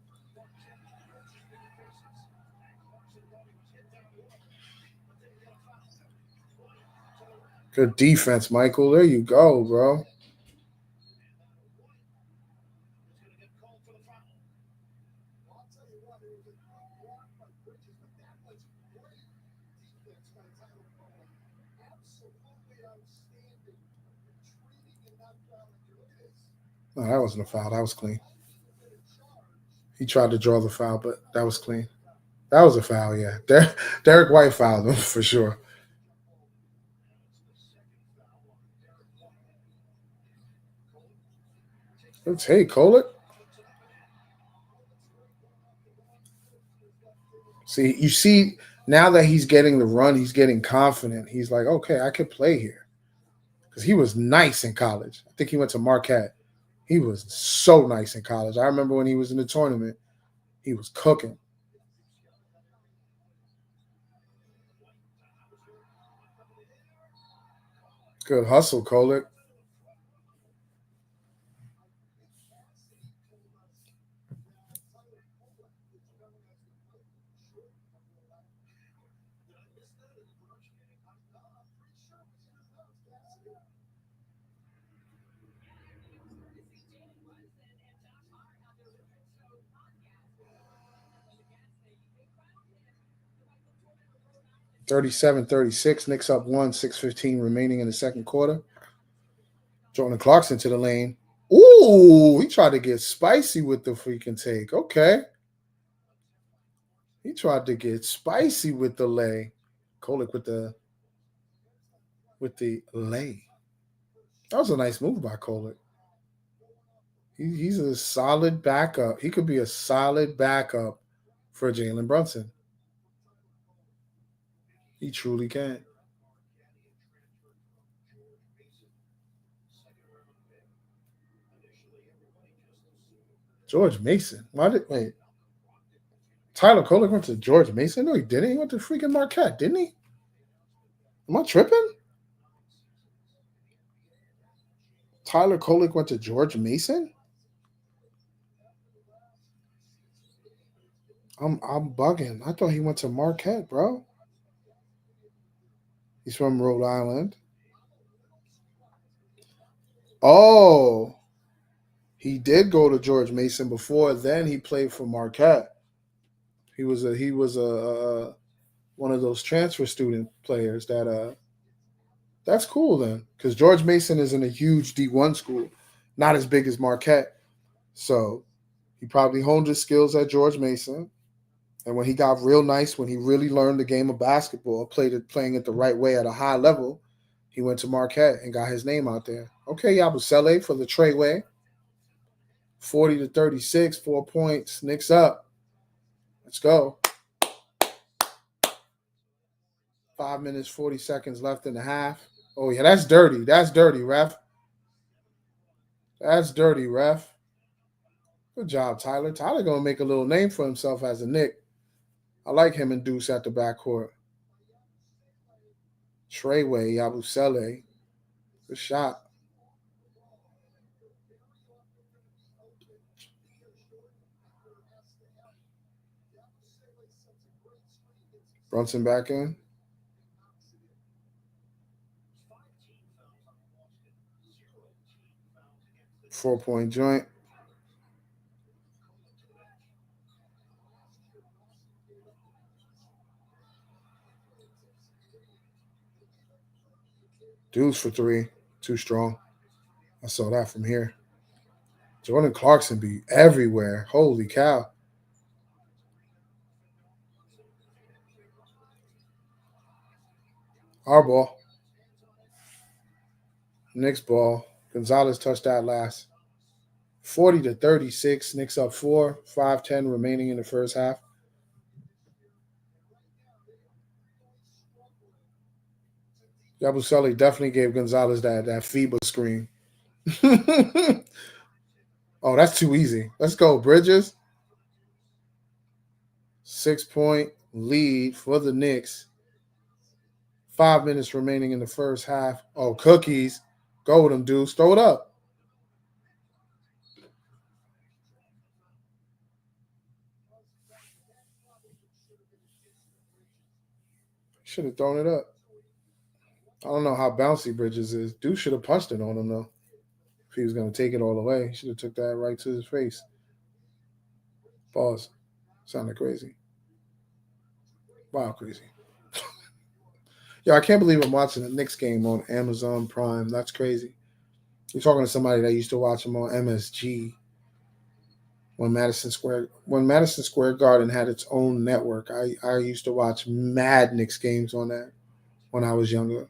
Good defense, Michael. There you go, bro. No, that wasn't a foul. That was clean. He tried to draw the foul, but that was clean. That was a foul, yeah. Derek White fouled him for sure. Let's hey, Kolek. See, now that he's getting the run, he's getting confident. He's like, okay, I could play here. Because he was nice in college. I think he went to Marquette. He was so nice in college. I remember when he was in the tournament, he was cooking. Good hustle, Kolek. Thirty-seven, 36. Knicks up one, 6:15 remaining in the second quarter. Jordan Clarkson to the lane. Ooh, he tried to get spicy with the freaking take. Okay. He tried to get spicy with the lay. Kolek with the lay. That was a nice move by Kolek. He's a solid backup. He could be a solid backup for Jalen Brunson. He truly can. George Mason. Why did wait? Tyler Kolek went to George Mason? No, he didn't. He went to freaking Marquette, didn't he? Am I tripping? Tyler Kolek went to George Mason? I'm bugging. I thought he went to Marquette, bro. He's from Rhode Island. Oh, he did go to George Mason before. Then he played for Marquette. He was a one of those transfer student players that. That's cool then, because George Mason is in a huge D1 school, not as big as Marquette. So he probably honed his skills at George Mason. And when he got real nice, when he really learned the game of basketball, playing it the right way at a high level, he went to Marquette and got his name out there. Okay, Yabusele for the Treyway. 40-36, 4 points. Knicks up. Let's go. 5 minutes, 40 seconds left in the half. Oh, yeah, that's dirty. That's dirty, ref. That's dirty, ref. Good job, Tyler. Tyler going to make a little name for himself as a Knick. I like him and Deuce at the backcourt. Treyway, Yabusele. Good shot. Brunson back in. 4-point joint. Deuce for three. Too strong. I saw that from here. Jordan Clarkson be everywhere. Holy cow. Our ball. Knicks ball. Gonzalez touched that last. 40-36. Knicks up four. 5:10 remaining in the first half. Yabusele definitely gave Gonzalez that FIBA screen. Oh, that's too easy. Let's go, Bridges. 6-point lead for the Knicks. 5 minutes remaining in the first half. Oh, cookies. Go with them, dudes. Throw it up. Should have thrown it up. I don't know how bouncy Bridges is. Dude should have punched it on him, though. If he was going to take it all the way, he should have took that right to his face. Pause. Sounded crazy. Wow, crazy. Yo, I can't believe I'm watching the Knicks game on Amazon Prime. That's crazy. You're talking to somebody that used to watch them on MSG when Madison Square Garden had its own network. I used to watch mad Knicks games on that when I was younger.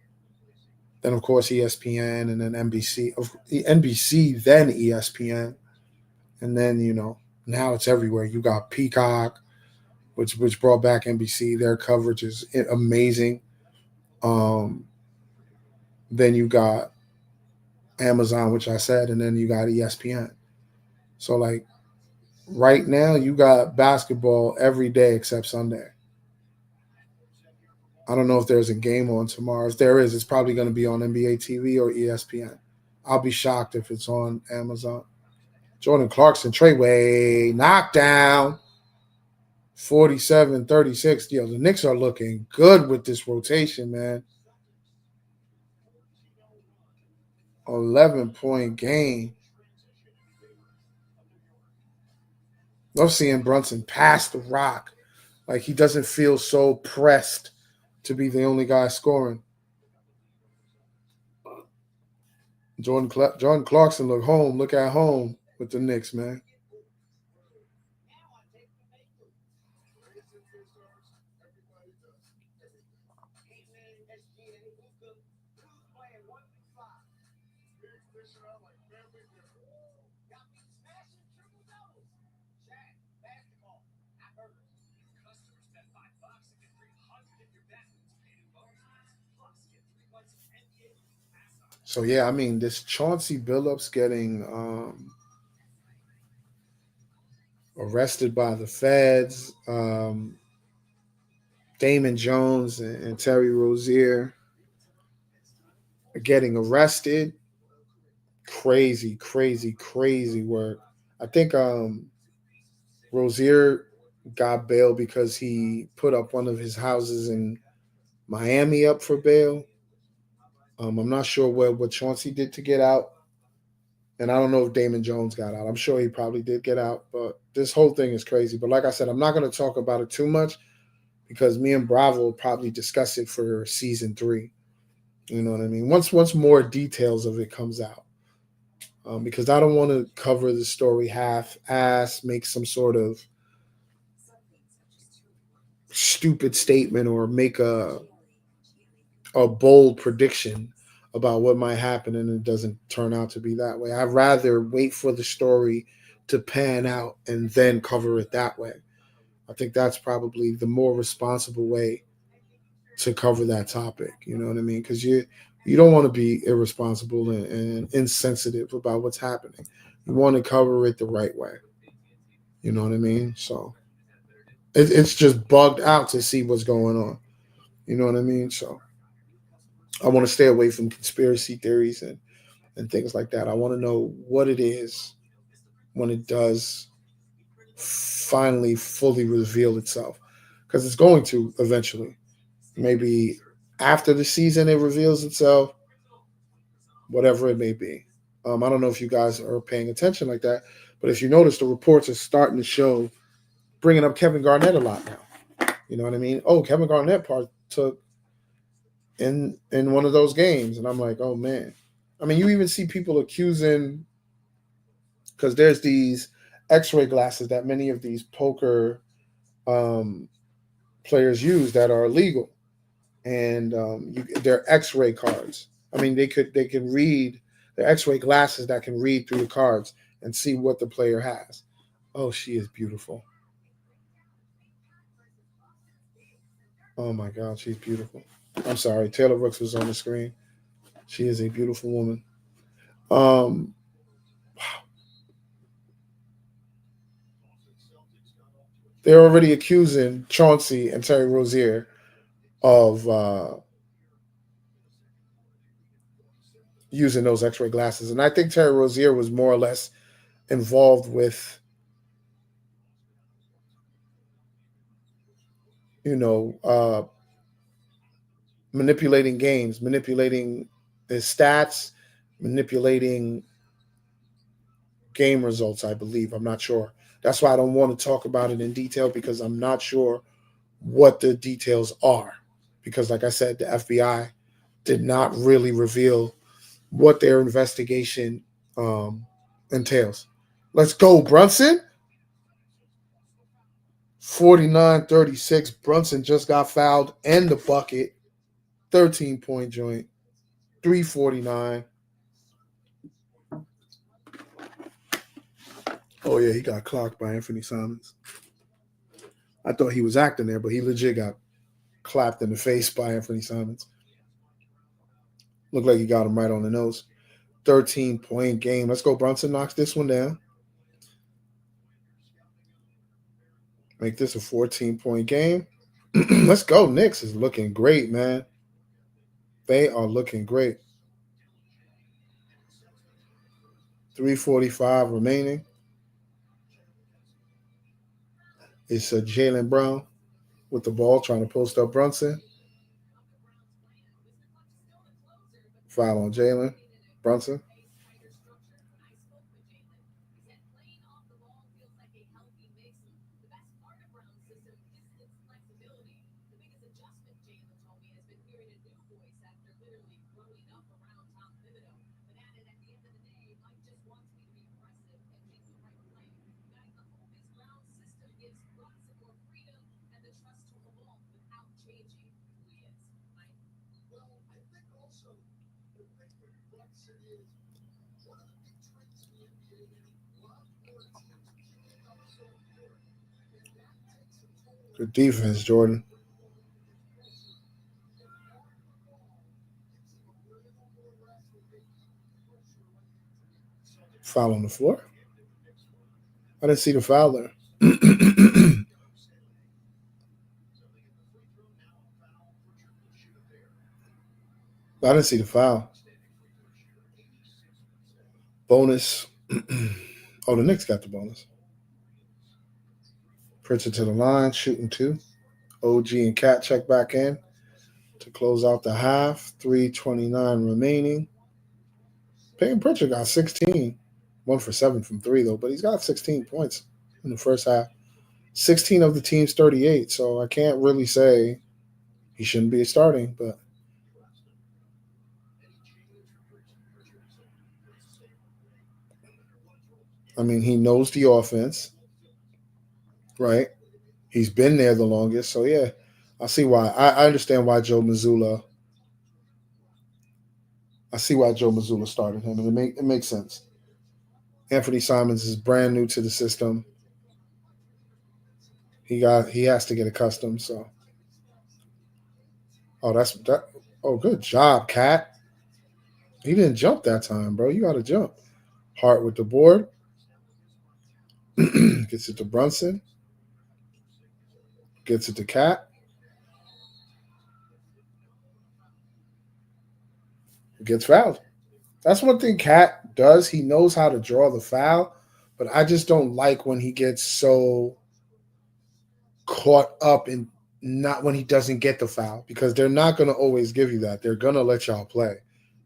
Then of course ESPN and then NBC. NBC then ESPN. And then, now it's everywhere. You got Peacock, which brought back NBC. Their coverage is amazing. Um, then you got Amazon, which I said, and then you got ESPN. So like right now, you got basketball every day except Sunday. I don't know if there's a game on tomorrow. If there is, it's probably going to be on NBA TV or ESPN. I'll be shocked if it's on Amazon. Jordan Clarkson, Treyway, knockdown, 47-36. Yo, the Knicks are looking good with this rotation, man. 11-point game. Love seeing Brunson pass the rock. Like he doesn't feel so pressed to be the only guy scoring. Jordan Clarkson look at home with the Knicks, man. So yeah, I mean this Chauncey Billups getting arrested by the feds, Damon Jones and Terry Rozier getting arrested. Crazy, crazy, crazy work. I think Rozier got bail because he put up one of his houses in Miami up for bail. I'm not sure what Chauncey did to get out, and I don't know if Damon Jones got out. I'm sure he probably did get out, but this whole thing is crazy. But like I said, I'm not going to talk about it too much because me and Bravo will probably discuss it for season 3. You know what I mean? Once more details of it comes out, because I don't want to cover the story half-ass, make some sort of stupid statement or make a bold prediction about what might happen and it doesn't turn out to be that way. I'd rather wait for the story to pan out and then cover it that way. I think that's probably the more responsible way to cover that topic. You know what I mean? Because you don't want to be irresponsible and insensitive about what's happening. You want to cover it the right way. You know what I mean? So it's just bugged out to see what's going on. You know what I mean? So I want to stay away from conspiracy theories and things like that. I want to know what it is when it does finally fully reveal itself. Because it's going to eventually. Maybe after the season it reveals itself, whatever it may be. I don't know if you guys are paying attention like that, but if you notice, the reports are starting to show bringing up Kevin Garnett a lot now. You know what I mean? Oh, Kevin Garnett partook in one of those games, and I'm like, oh man. I mean, you even see people accusing because there's these X-ray glasses that many of these poker um, players use that are illegal, and they're X-ray cards. I mean, they can read. They're X-ray glasses that can read through the cards and see what the player has. Oh, she is beautiful. Oh my God, she's beautiful. I'm sorry, Taylor Rooks was on the screen. She is a beautiful woman. Um, they're already accusing Chauncey and Terry Rozier of using those X-ray glasses, and I think Terry Rozier was more or less involved with, you know, manipulating games, manipulating his stats, manipulating game results. I believe. I'm not sure. That's why I don't want to talk about it in detail because I'm not sure what the details are. Because, like I said, the FBI did not really reveal what their investigation entails. Let's go, Brunson. 49-36. Brunson just got fouled and the bucket. 13-point joint. 349. Oh, yeah, he got clocked by Anthony Simons. I thought he was acting there, but he legit got clapped in the face by Anthony Simons. Looked like he got him right on the nose. 13-point game. Let's go. Brunson knocks this one down. Make this a 14-point game. Let's go. Knicks is looking great, man. They are looking great. 3:45 remaining. It's Jalen Brown with the ball trying to post up Brunson. Foul on Jalen Brunson. Good defense, Jordan. Foul on the floor. I didn't see the foul there. I didn't see the foul. Bonus. Oh, the Knicks got the bonus. Pritchard to the line, shooting two. OG and Cat check back in to close out the half. 3:29 remaining. Peyton Pritchard got 16. 1 for 7 from three, though, but he's got 16 points in the first half. 16 of the team's 38, so I can't really say he shouldn't be starting, but I mean, he knows the offense, right? He's been there the longest, so yeah, I see why. I understand why Joe Mazzulla. I see why Joe Mazzulla started him, and it makes sense. Anthony Simons is brand new to the system. He has to get accustomed. So, oh, that's that. Oh, good job, Cat. He didn't jump that time, bro. You got to jump. Hart with the board. Gets it to Brunson. Gets it to Cat. Gets fouled. That's one thing Cat does. He knows how to draw the foul, but I just don't like when he gets so caught up in not when he doesn't get the foul because they're not going to always give you that. They're going to let y'all play.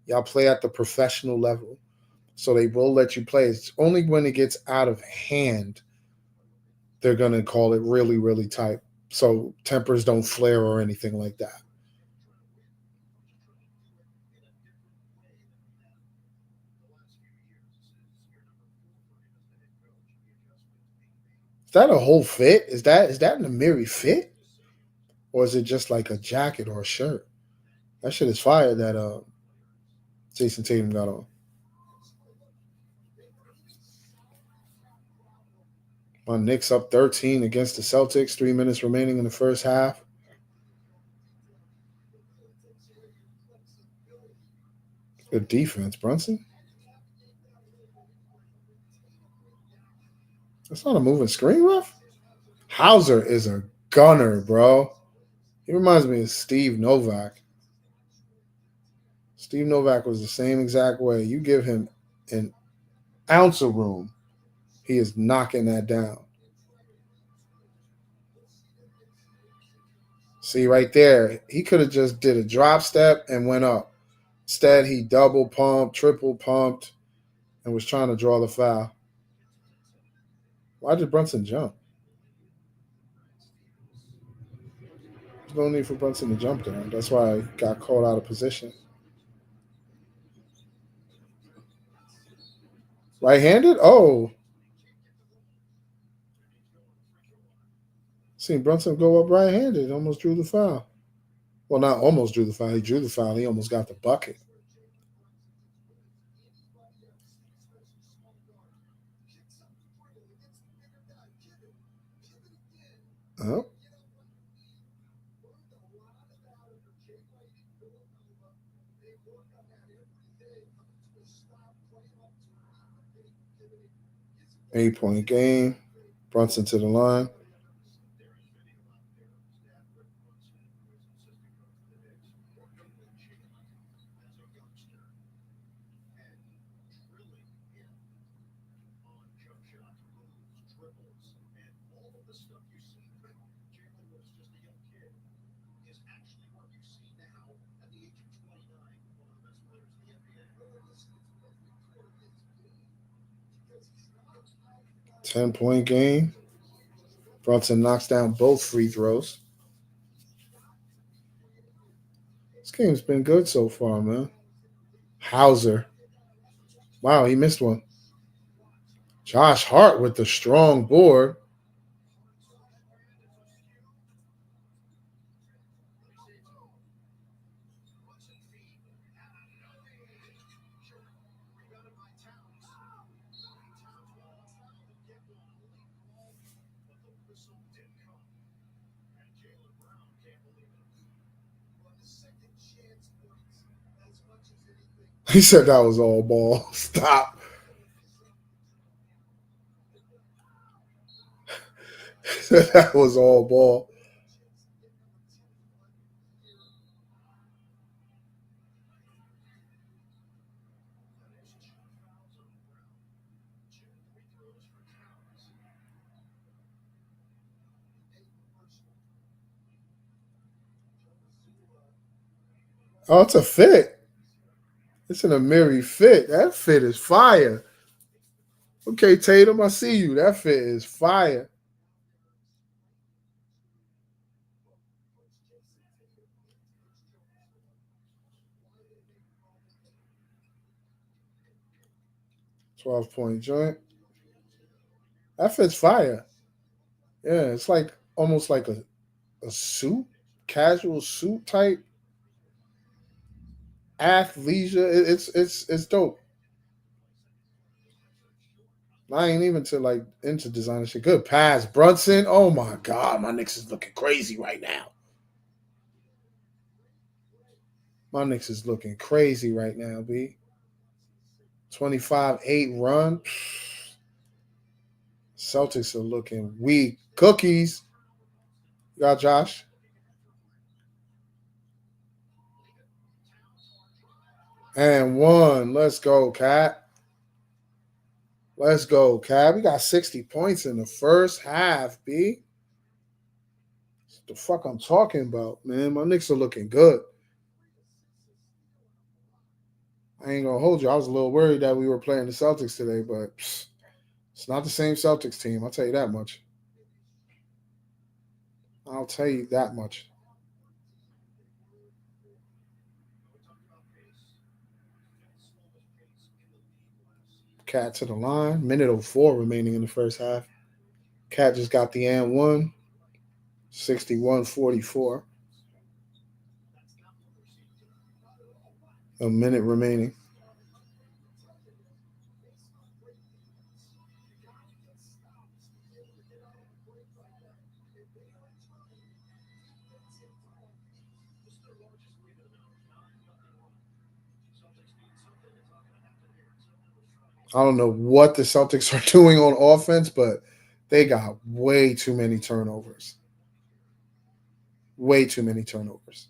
Y'all play at the professional level. So they will let you play. It's only when it gets out of hand they're going to call it really, really tight. So tempers don't flare or anything like that. Is that a whole fit? Is that an Amiri fit? Or is it just like a jacket or a shirt? That shit is fire that Jason Tatum got on. My Knicks up 13 against the Celtics. 3 minutes remaining in the first half. Good defense, Brunson. That's not a moving screen, ref. Hauser is a gunner, bro. He reminds me of Steve Novak. Steve Novak was the same exact way. You give him an ounce of room, he is knocking that down. See right there, he could have just did a drop step and went up. Instead, he double pumped, triple pumped, and was trying to draw the foul. Why did Brunson jump? There's no need for Brunson to jump there. That's why he got caught out of position. Right-handed? Oh, seen Brunson go up right-handed. Almost drew the foul. Well, not almost drew the foul. He drew the foul. He almost got the bucket. Oh, 8-point game. Brunson to the line. 10-point game. Brunson knocks down both free throws. This game's been good so far, man. Hauser. Wow, he missed one. Josh Hart with the strong board. He said that was all ball. Stop. That was all ball. Oh, it's a fit. It's an Amiri fit. That fit is fire. Okay, Tatum, I see you. That fit is fire. $12-point joint. That fit's fire. Yeah, it's like almost like a suit, casual suit type, athleisure. It's dope. I ain't even to like into designer shit. Good pass, Brunson. Oh my god, my Knicks is looking crazy right now. My Knicks is looking crazy right now, B. 25-8 run. Celtics are looking weak. Cookies. You got Josh? And one. Let's go, Cat. Let's go, Cat. We got 60 points in the first half, B. What the fuck I'm talking about, man? My Knicks are looking good. I ain't gonna hold you. I was a little worried that we were playing the Celtics today, but it's not the same Celtics team. I'll tell you that much. I'll tell you that much. Cat to the line. Minute 04 remaining in the first half. Cat just got the and one. 61-44. A minute remaining. I don't know what the Celtics are doing on offense, but they got way too many turnovers. Way too many turnovers.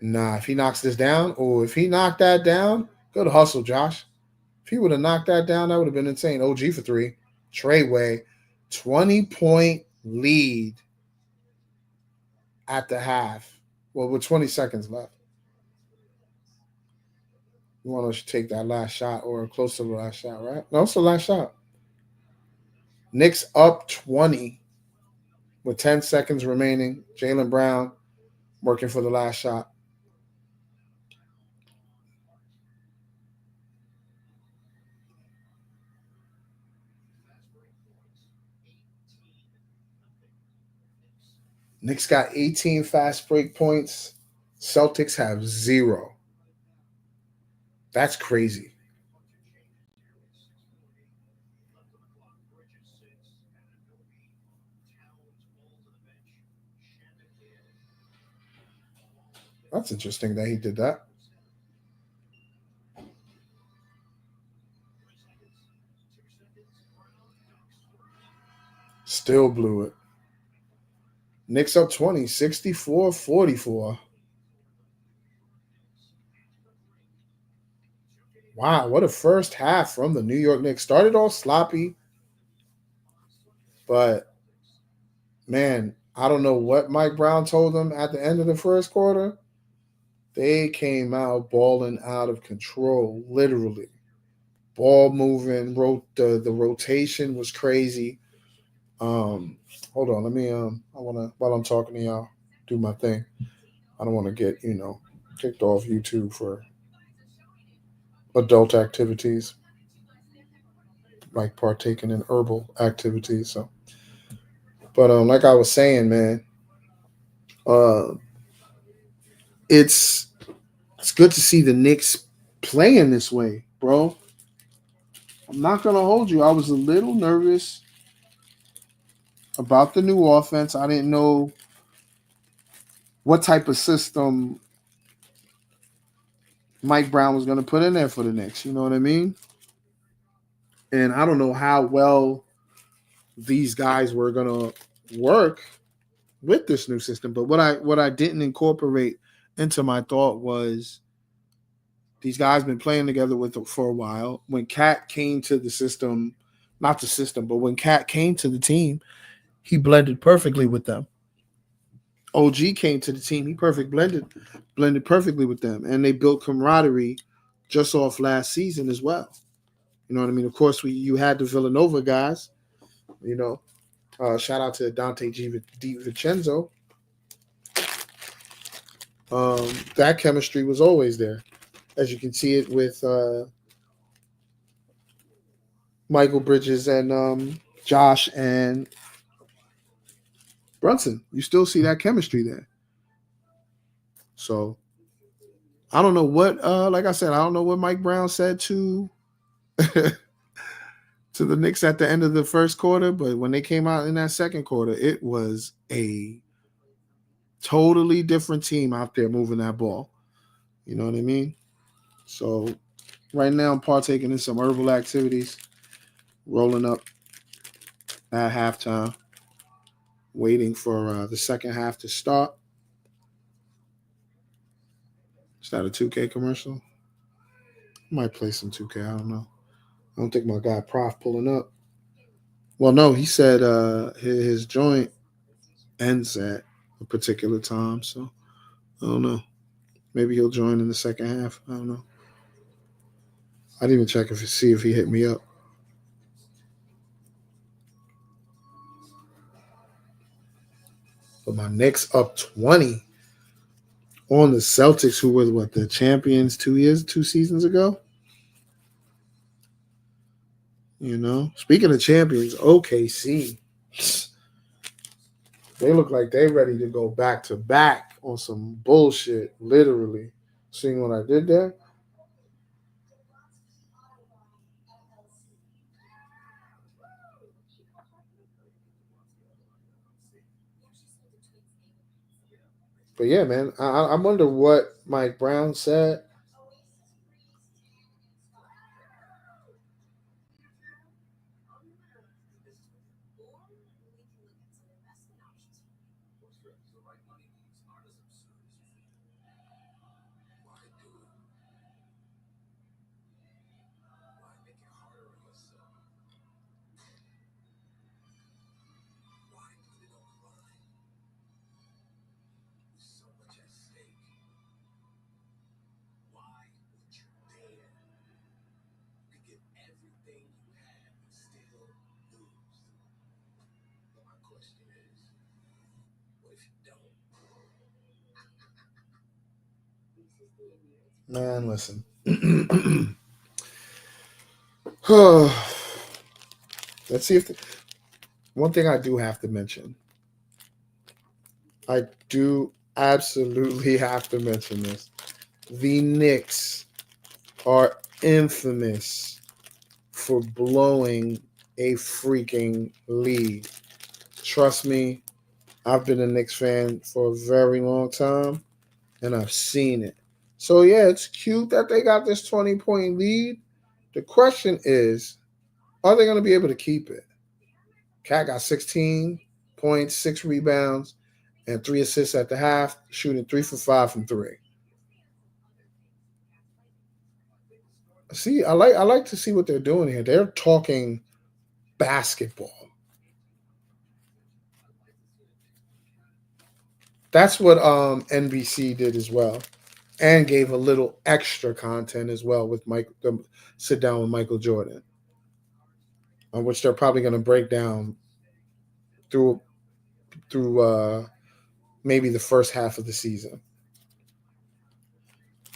Nah, if he knocks this down, or if he knocked that down, good hustle, Josh. If he would have knocked that down, that would have been insane. OG for three. Treyway, 20-point lead at the half. Well, with 20 seconds left. You want to take that last shot or close to the last shot, right? No, it's the last shot. Knicks up 20 with 10 seconds remaining. Jaylen Brown working for the last shot. Knicks got 18 fast break points. Celtics have 0. That's crazy. That's interesting that he did that. Still blew it. Knicks up 20, 64-44. Wow, what a first half from the New York Knicks. Started all sloppy, But man, I don't know what Mike Brown told them at the end of the first quarter. They came out balling out of control, literally. Ball moving, the rotation was crazy. Um, Hold on, let me I wanna while I'm talking to y'all, do my thing. I don't want to get kicked off YouTube for adult activities like partaking in herbal activities. So, but like I was saying, man, uh, it's it's good to see the Knicks playing this way, bro. I'm not gonna hold you. I was a little nervous about the new offense. I didn't know what type of system Mike Brown was gonna put in there for the Knicks. You know what I mean? And I don't know how well these guys were gonna work with this new system. But what I didn't incorporate into my thought was these guys been playing together with for a while. When Cat came to the system, not the system, but when Cat came to the team, he blended perfectly with them. OG came to the team, he blended perfectly with them, and they built camaraderie just off last season as well. You know what I mean? Of course, you had the Villanova guys. You know, shout out to Dante DiVincenzo. That chemistry was always there, as you can see it with Michael Bridges and Josh and Brunson. You still see that chemistry there. So I don't know what, like I said, I don't know what Mike Brown said to to the Knicks at the end of the first quarter, but when they came out in that second quarter, it was a totally different team out there moving that ball. You know what I mean? So right now I'm partaking in some herbal activities, rolling up at halftime, waiting for the second half to start. Is that a 2K commercial? I might play some 2K. I don't know. I don't think my guy Prof pulling up. Well, no, he said his joint ends at a particular time, so I don't know. Maybe he'll join in the second half. I don't know. I didn't even check see if he hit me up. But my Knicks up 20 on the Celtics, who were what, the champions 2 seasons ago. You know, speaking of champions, OKC, they look like they ready to go back to back on some bullshit. Literally, seeing what I did there. But yeah, man, I wonder what Mike Brown said. Man, listen. Let's see if one thing I do have to mention. I do absolutely have to mention this. The Knicks are infamous for blowing a freaking lead. Trust me, I've been a Knicks fan for a very long time, and I've seen it. So yeah, it's cute that they got this 20-point lead. The question is, are they going to be able to keep it? Cat got 16 points, 6 rebounds, and 3 assists at the half, shooting 3 for 5 from three. See, I like to see what they're doing here. They're talking basketball. That's what NBC did as well, and gave a little extra content as well with Mike. Sit down with Michael Jordan, on which they're probably going to break down through through maybe the first half of the season.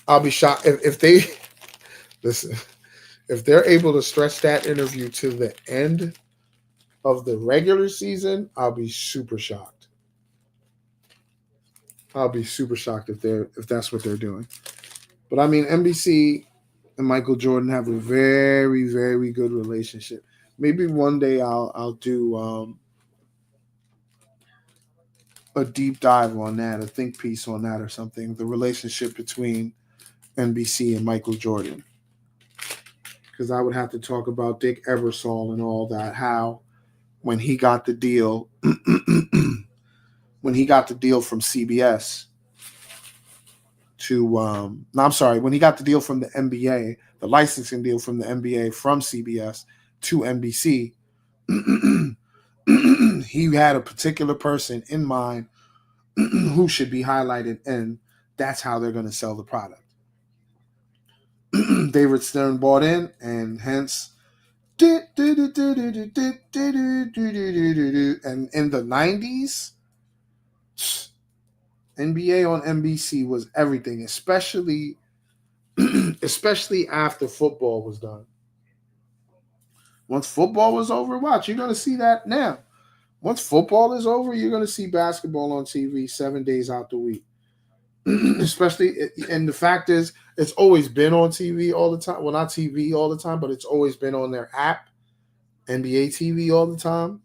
I'll be shocked if they listen. If they're able to stretch that interview to the end of the regular season, I'll be super shocked. I'll be super shocked if that's what they're doing. But I mean, NBC and Michael Jordan have a very, very good relationship. Maybe one day I'll do a deep dive on that, a think piece on that or something. The relationship between NBC and Michael Jordan, because I would have to talk about Dick Ebersol and all that. How when he got the deal, when he got the deal from CBS to no, I'm sorry, when he got the deal from the NBA, the licensing deal from the NBA from CBS to NBC, he had a particular person in mind who should be highlighted, and that's how they're going to sell the product. David Stern bought in, and hence, and in the 90s, NBA on NBC was everything, especially after football was done. Once football was over, watch, you're going to see that now. Once football is over, you're going to see basketball on TV 7 days out the week. Especially, and the fact is, it's always been on TV all the time. Well, not TV all the time, but it's always been on their app, NBA TV all the time.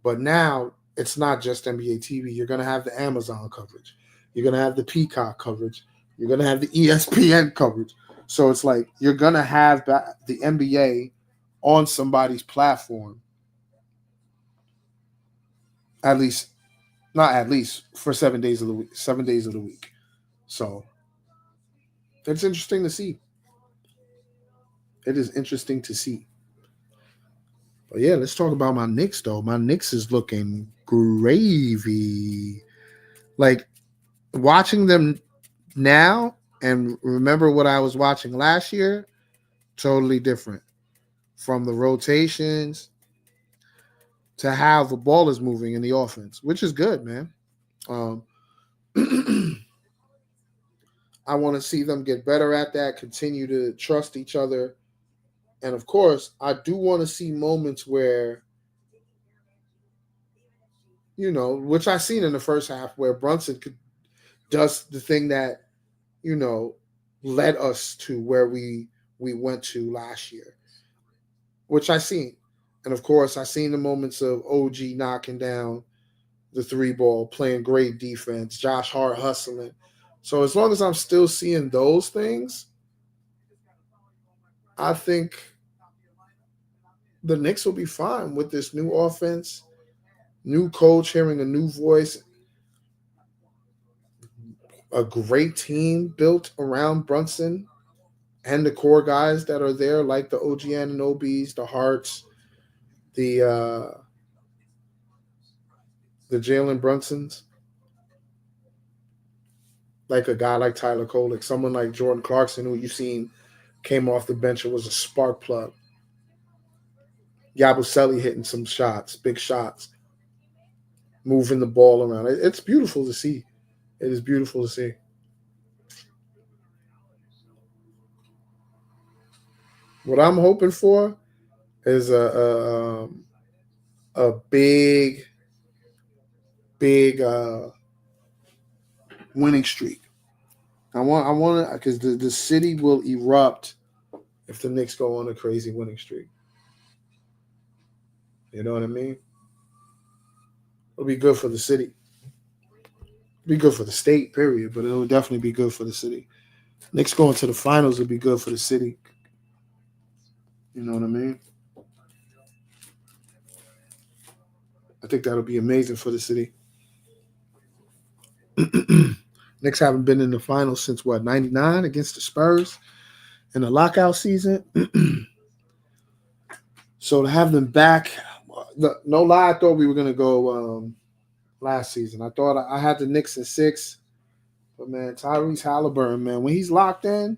But now it's not just NBA TV. You're going to have the Amazon coverage. You're going to have the Peacock coverage. You're going to have the ESPN coverage. So it's like you're going to have the NBA on somebody's platform. Not at least, for 7 days of the week. 7 days of the week. So it's interesting to see. It is interesting to see. But yeah, let's talk about my Knicks though. My Knicks is looking gravy. Like watching them now and remember what I was watching last year, totally different. From the rotations to how the ball is moving in the offense, which is good, man. I want to see them get better at that, continue to trust each other. And of course, I do want to see moments where, which I seen in the first half, where Brunson does the thing that, led us to where we went to last year, which I seen. And of course, I seen the moments of OG knocking down the three ball, playing great defense, Josh Hart hustling. So as long as I'm still seeing those things, I think the Knicks will be fine with this new offense, new coach, hearing a new voice, a great team built around Brunson and the core guys that are there, like the OG Anunobys, the Harts, the Jalen Brunsons, like a guy like Tyler Kolek, someone like Jordan Clarkson, who you've seen came off the bench and was a spark plug. Yabusele hitting some shots, big shots, moving the ball around. It's beautiful to see. It is beautiful to see. What I'm hoping for is a big winning streak. I want to, because the city will erupt if the Knicks go on a crazy winning streak. You know what I mean? It'll be good for the city. It'll be good for the state, period. But it'll definitely be good for the city. Knicks going to the finals will be good for the city. You know what I mean? I think that'll be amazing for the city. Knicks haven't been in the finals since, 99 against the Spurs in the lockout season. So to have them back, no lie, I thought we were going to go last season. I thought I had the Knicks in 6, but man, Tyrese Halliburton, man, when he's locked in,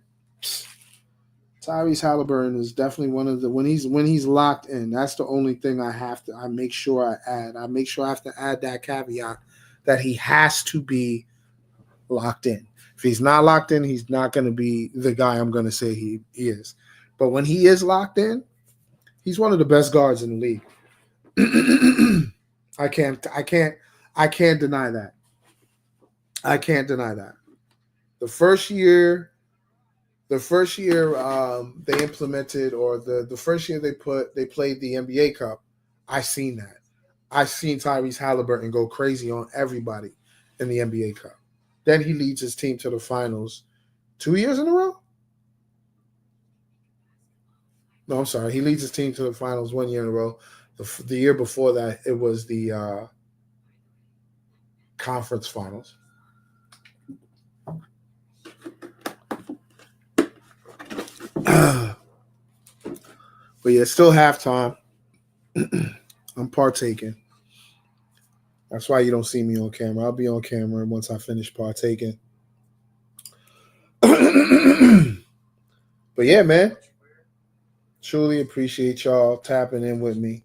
Tyrese Halliburton is definitely one of the when he's locked in. That's the only thing I make sure I add. I make sure I have to add that caveat that he has to be locked in. If he's not locked in, he's not going to be the guy I'm going to say he is. But when he is locked in, he's one of the best guards in the league. I can't deny that. I can't deny that. The first year they implemented, or the first year they played the NBA Cup, I seen that. I seen Tyrese Halliburton go crazy on everybody in the NBA Cup. Then he leads his team to the finals 2 years in a row. No, I'm sorry. He leads his team to the finals 1 year in a row. The year before that, it was the conference finals. But yeah, it's still halftime. I'm partaking. That's why you don't see me on camera. I'll be on camera once I finish partaking. But yeah, man. Truly appreciate y'all tapping in with me,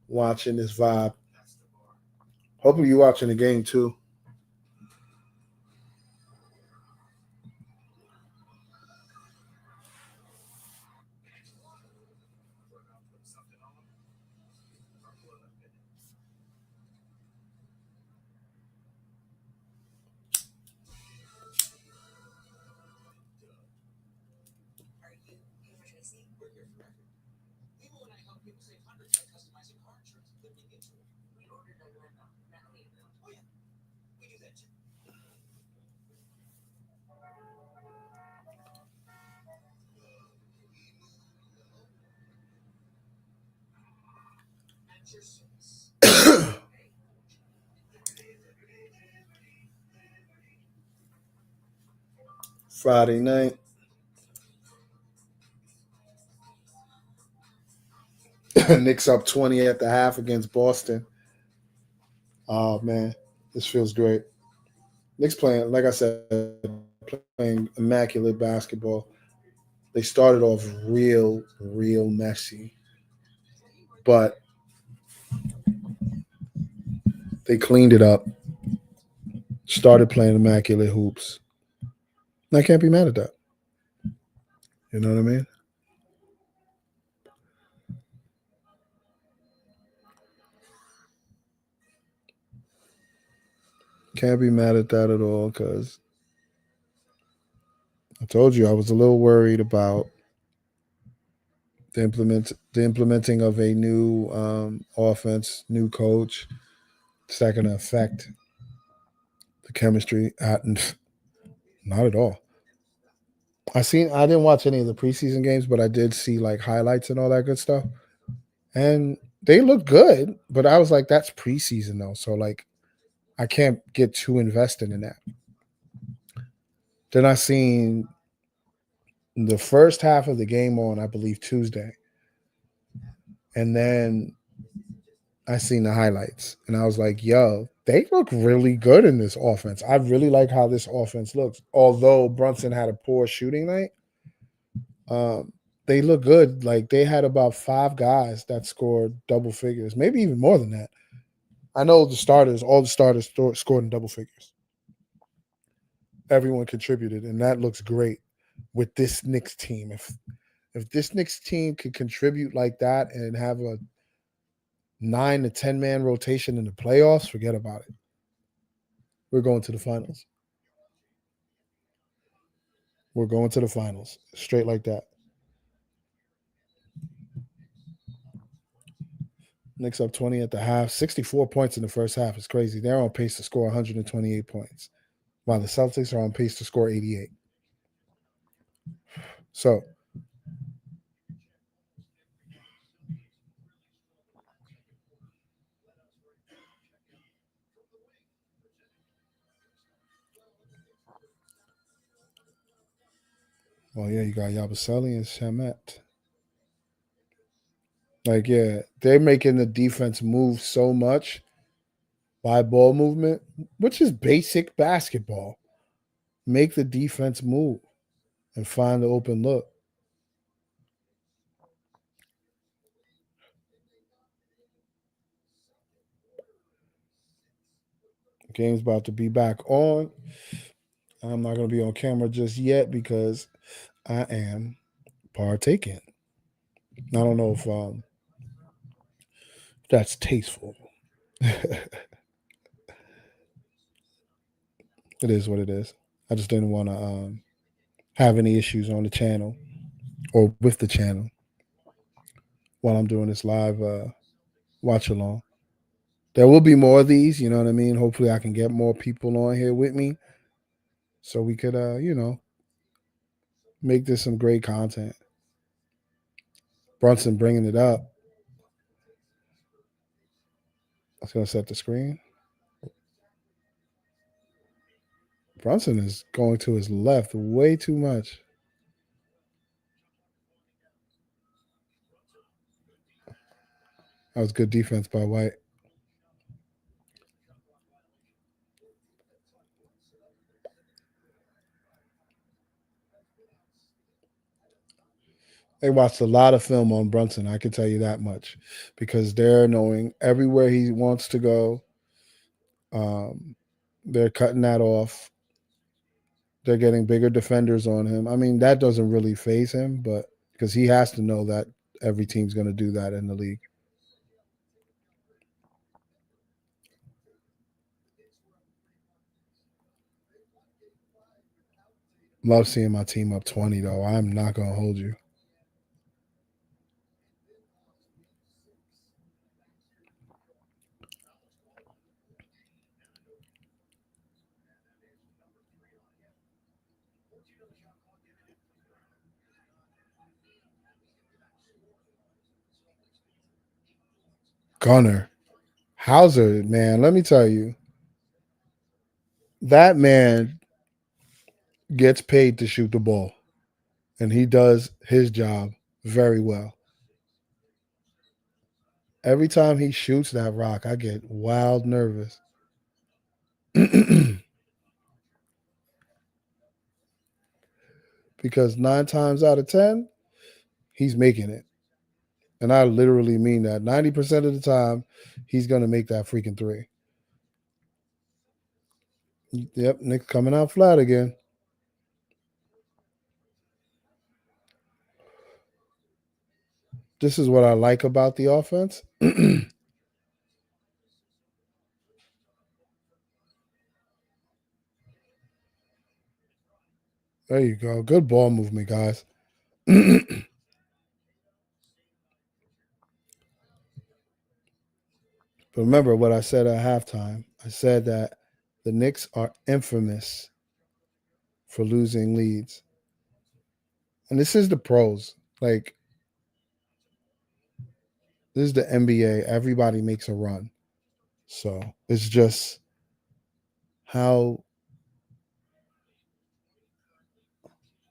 watching this vibe. Hopefully you're watching the game too. Friday night. Knicks up 20 at the half against Boston. Oh man, this feels great. Knicks playing, like I said, playing immaculate basketball. They started off real messy, but they cleaned it up. Started playing immaculate hoops. I can't be mad at that. You know what I mean? Can't be mad at that at all, because I told you I was a little worried about the implementing of a new offense, new coach. Is that going to affect the chemistry? Not at all. I didn't watch any of the preseason games, but I did see like highlights and all that good stuff, and they look good. But I was like, that's preseason though, so like I can't get too invested in that. Then I seen the first half of the game on, I believe, Tuesday, and then I seen the highlights, and I was like, yo, they look really good in this offense. I really like how this offense looks. Although Brunson had a poor shooting night, they look good. Like they had about 5 guys that scored double figures, maybe even more than that. I know all the starters scored in double figures. Everyone contributed, and that looks great with this Knicks team. If this Knicks team could contribute like that and have a 9 to 10 man rotation in the playoffs, forget about it. We're going to the finals. We're going to the finals. Straight like that. Knicks up 20 at the half. 64 points in the first half. It's crazy. They're on pace to score 128 points, while the Celtics are on pace to score 88. So, well, yeah, you got Yabusele and Shamet. Like, yeah, they're making the defense move so much By ball movement, which is basic basketball. Make the defense move and find the open look. The game's about to be back on. I'm not going to be on camera just yet because I am partaking. I don't know if that's tasteful. It is what it is. I just didn't want to have any issues on the channel or with the channel while I'm doing this live watch along. There will be more of these, you know what I mean? Hopefully I can get more people on here with me so we could make this some great content. Brunson bringing it up. I was going to set the screen. Brunson is going to his left way too much. That was good defense by White. They watched a lot of film on Brunson, I can tell you that much, because they're knowing everywhere he wants to go. They're cutting that off. They're getting bigger defenders on him. I mean, that doesn't really faze him, but because he has to know that every team's going to do that in the league. Love seeing my team up 20, though. I'm not going to hold you. Gunner. Hauser, man, let me tell you, that man gets paid to shoot the ball, and he does his job very well. Every time he shoots that rock, I get wild nervous. Because 9 times out of 10, he's making it. And I literally mean that. 90% of the time, he's going to make that freaking three. Yep, Nick's coming out flat again. This is what I like about the offense. There you go. Good ball movement, guys. But remember what I said at halftime. I said that the Knicks are infamous for losing leads. And this is the pros. Like, this is the NBA. Everybody makes a run. So it's just how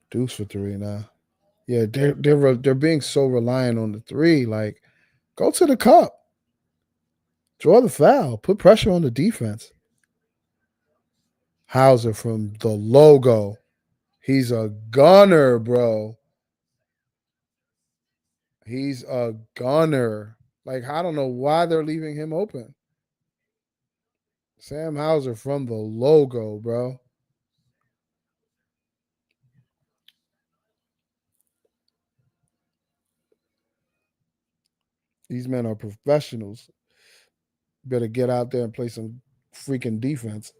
Deuce for three now. Yeah, they're being so reliant on the three. Like, go to the cup, draw the foul, put pressure on the defense. Hauser from the logo. He's a gunner, bro. He's a gunner. Like, I don't know why they're leaving him open. Sam Hauser from the logo, bro. These men are professionals. Better get out there and play some freaking defense.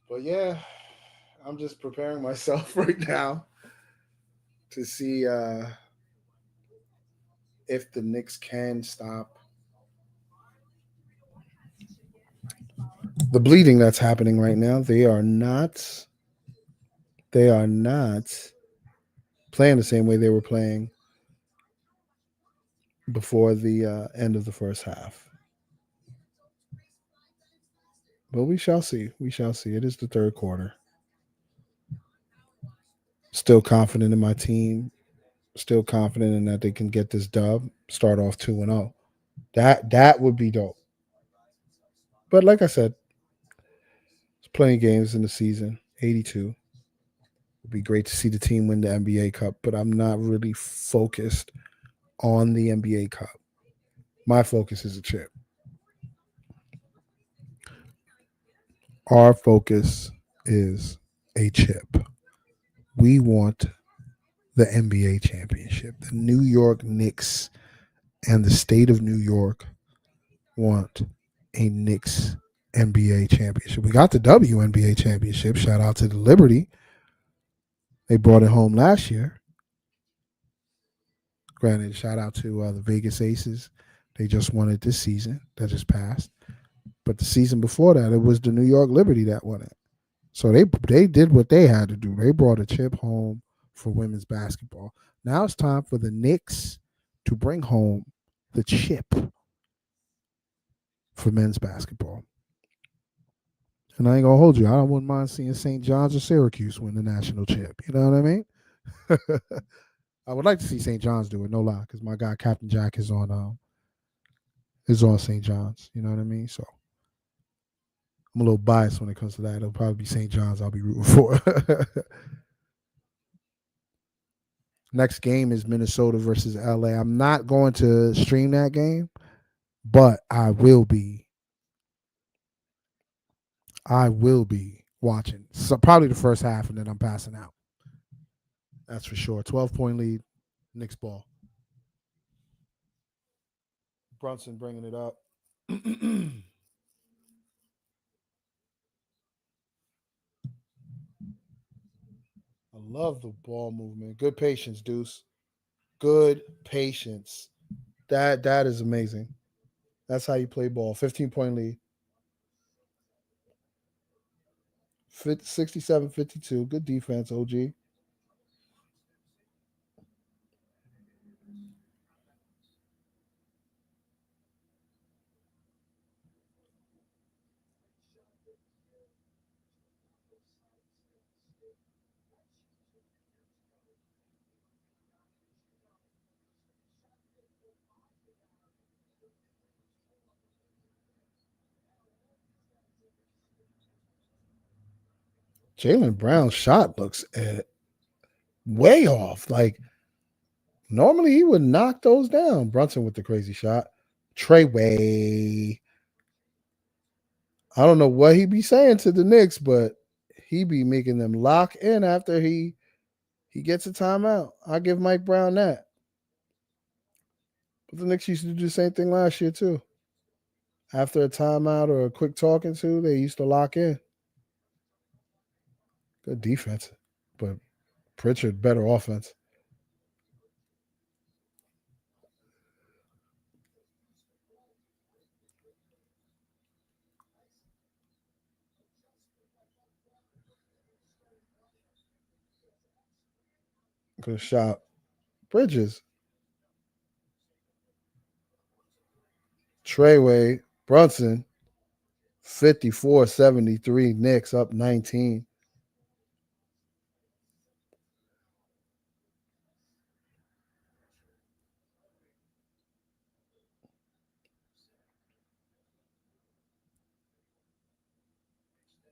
But yeah, I'm just preparing myself right now to see if the Knicks can stop the bleeding that's happening right now. They are not playing the same way they were playing before the end of the first half. But we shall see. We shall see. It is the third quarter. Still confident in my team. Still confident in that they can get this dub. Start off 2-0. That would be dope. But like I said, there's plenty of games in the season. 82. It'd be great to see the team win the NBA Cup, but I'm not really focused on the NBA Cup. My focus is a chip. Our focus is a chip. We want the NBA championship. The New York Knicks and the state of New York want a Knicks NBA championship. We got the WNBA championship. Shout out to the Liberty. They brought it home last year. Granted, shout out to the Vegas Aces. They just won it this season. That just passed. But the season before that, it was the New York Liberty that won it. So they did what they had to do. They brought a chip home for women's basketball. Now it's time for the Knicks to bring home the chip for men's basketball. And I ain't gonna hold you. I wouldn't mind seeing St. John's or Syracuse win the national chip. You know what I mean? I would like to see St. John's do it, no lie, because my guy Captain Jack is on St. John's. You know what I mean? So I'm a little biased when it comes to that. It'll probably be St. John's I'll be rooting for. Next game is Minnesota versus LA. I'm not going to stream that game, but I will be watching. So probably the first half, and then I'm passing out. That's for sure. 12-point lead, Knicks ball. Brunson bringing it up. I love the ball movement. Good patience, Deuce. Good patience. That is amazing. That's how you play ball. 15-point lead. 67-52. Good defense, OG. Jalen Brown's shot looks way off. Like normally he would knock those down. Brunson with the crazy shot. Treyway. I don't know what he be saying to the Knicks, but he be making them lock in after he gets a timeout. I'll give Mike Brown that. But the Knicks used to do the same thing last year too. After a timeout or a quick talking to, they used to lock in. Good defense, but Pritchard better offense. Good shot. Bridges. Treyway. Brunson. 54-73. Knicks up 19.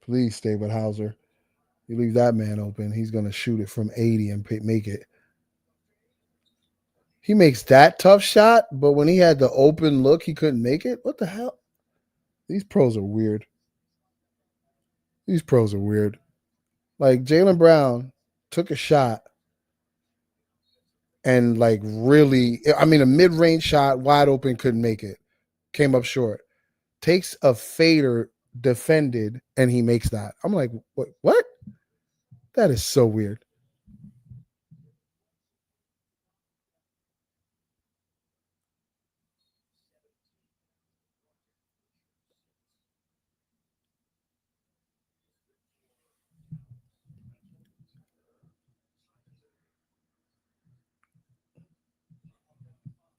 Please stay with Hauser. You leave that man open, he's going to shoot it from 80 and make it. He makes that tough shot, but when he had the open look, he couldn't make it. What the hell? These pros are weird. These pros are weird. Like Jalen Brown took a shot and like really, I mean, a mid-range shot, wide open, couldn't make it. Came up short. Takes a fader defended, and he makes that. I'm like, what? What? That is so weird.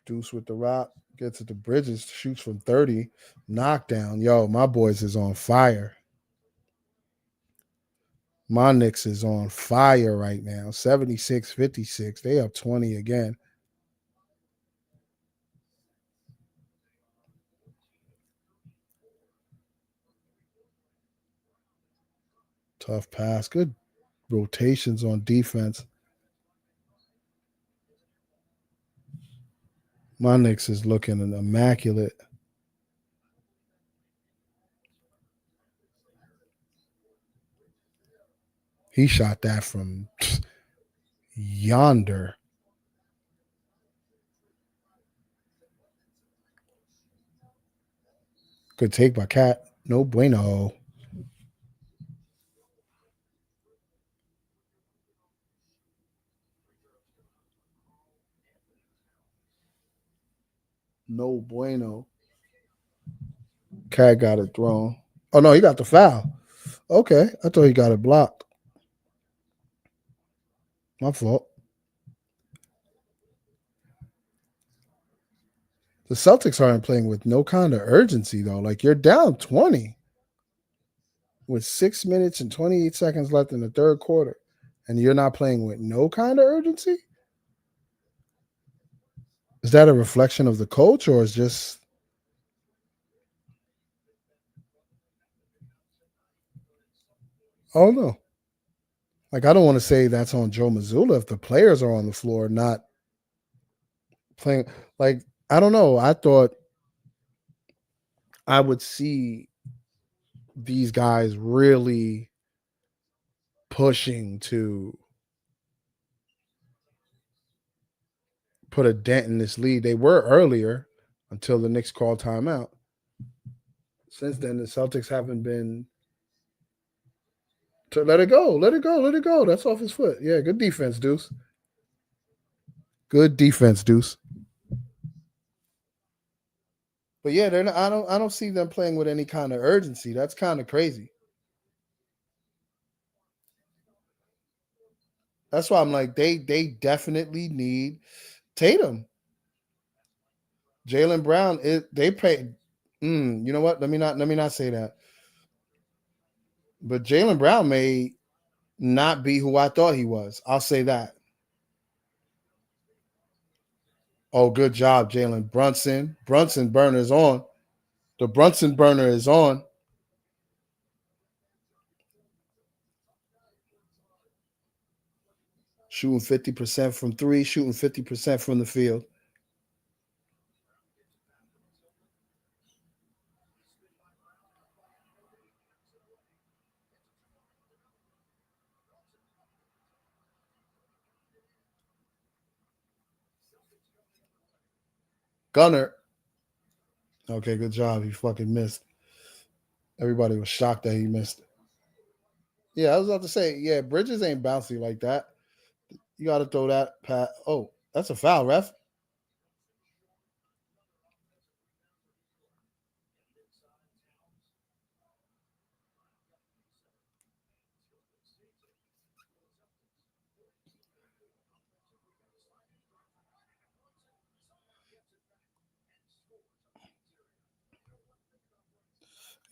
Deuce with the rock, gets it to Bridges, shoots from 30, knockdown. Yo, my boys is on fire. My Knicks is on fire right now. 76-56. They up 20 again. Tough pass. Good rotations on defense. My Knicks is looking immaculate. He shot that from yonder. Good take by Cat. No bueno. No bueno. Cat got it thrown. Oh no, he got the foul. Okay, I thought he got it blocked. My fault. The Celtics aren't playing with no kind of urgency though. Like you're down 20 with 6 minutes and 28 seconds left in the third quarter, and you're not playing with no kind of urgency. Is that a reflection of the coach, or is just oh no? Like I don't want to say that's on Joe Mazzulla if the players are on the floor not playing. Like I don't know. I thought I would see these guys really pushing to put a dent in this lead. They were earlier until the Knicks called timeout. Since then, the Celtics haven't been to let it go, let it go, let it go. That's off his foot. Yeah, good defense, Deuce. Good defense, Deuce. But yeah, they're not, I don't see them playing with any kind of urgency. That's kind of crazy. That's why I'm like they definitely need Tatum. Jalen Brown they play. You know what? Let me not say that. But Jalen Brown may not be who I thought he was. I'll say that. Oh, good job, Jalen Brunson. Brunson burner is on. The Brunson burner is on. Shooting 50% from three, shooting 50% from the field. Gunner. Okay, good job. He fucking missed. Everybody was shocked that he missed. Yeah, I was about to say, yeah, Bridges ain't bouncy like that. You got to throw that pat. Oh, that's a foul, ref.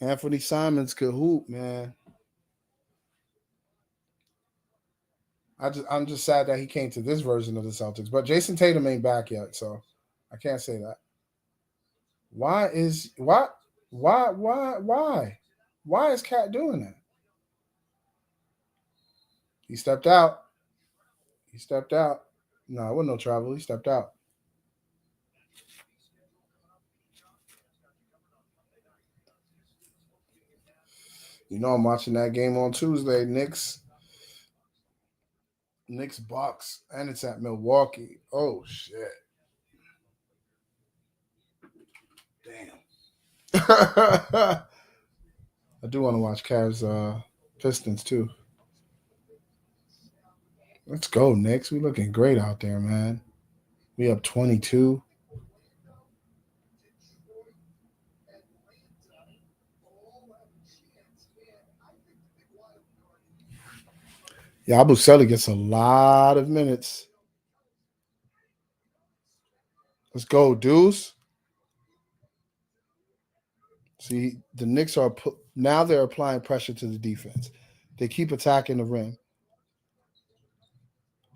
Anthony Simons could hoop, man. I'm just sad that he came to this version of the Celtics. But Jason Tatum ain't back yet, so I can't say that. Why is why is Cat doing that? He stepped out. He stepped out. No, it wasn't no travel. He stepped out. You know I'm watching that game on Tuesday. Knicks Bucks, and it's at Milwaukee. Oh shit! Damn. I do want to watch Cavs Pistons too. Let's go, Knicks. We looking great out there, man. We up 22. Yeah, Abusele gets a lot of minutes. Let's go, Deuce. See, the Knicks are now they're applying pressure to the defense. They keep attacking the rim.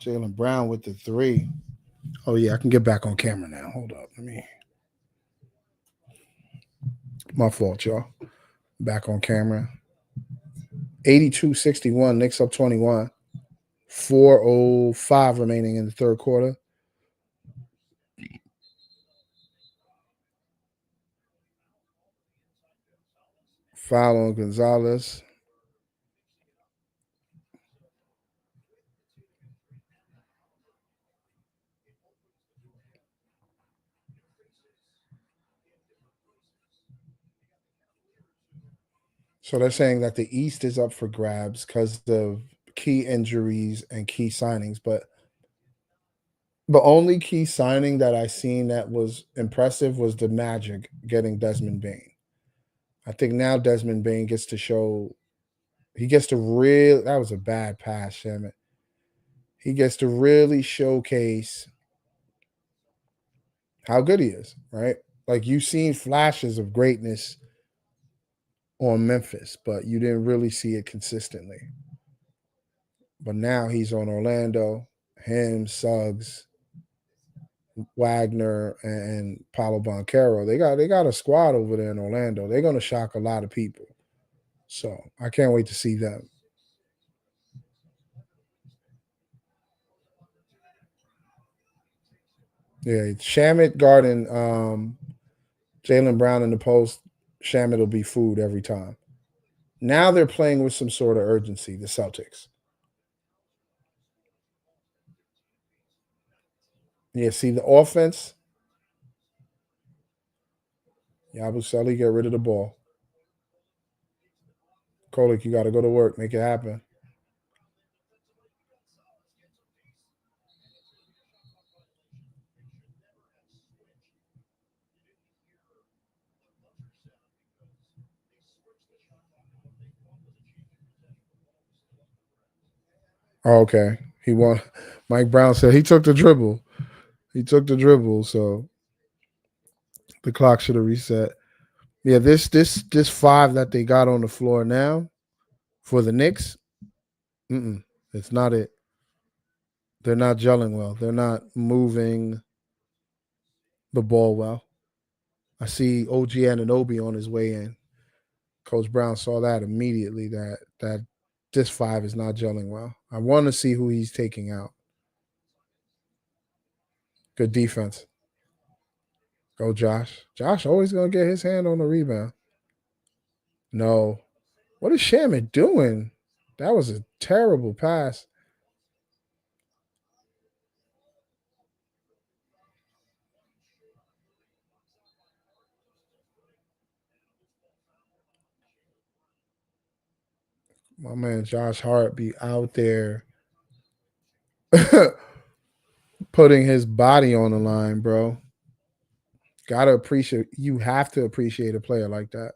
Jaylen Brown with the three. Oh yeah, I can get back on camera now. Hold up, let me. My fault, y'all. Back on camera. 82-61. Knicks up 21. 4:05 remaining in the third quarter. Foul on Gonzalez. So they're saying that the East is up for grabs because of key injuries and key signings, but the only key signing that I seen that was impressive was the Magic getting Desmond Bain. I think now Desmond Bain gets to show he gets to really that was a bad pass, Shamit. He gets to really showcase how good he is, right? Like you've seen flashes of greatness on Memphis, but you didn't really see it consistently. But now he's on Orlando, him, Suggs, Wagner, and Paulo Banchero. They got a squad over there in Orlando. They're gonna shock a lot of people. So I can't wait to see them. Yeah, Shamit guarding Jaylen Brown in the post. Shamit will be food every time. Now they're playing with some sort of urgency, the Celtics. Yeah, see the offense. Yabusele, get rid of the ball. Kolik, you got to go to work, make it happen. Oh, okay. He won. Mike Brown said he took the dribble. He took the dribble, so the clock should have reset. Yeah, this five that they got on the floor now for the Knicks, it's not it. They're not gelling well. They're not moving the ball well. I see OG Ananobi on his way in. Coach Brown saw that immediately that this five is not gelling well. I want to see who he's taking out. Good defense. Go Josh. Josh always gonna get his hand on the rebound. No. What is Shamit doing? That was a terrible pass. My man Josh Hart be out there putting his body on the line, bro. Gotta appreciate you have to appreciate a player like that.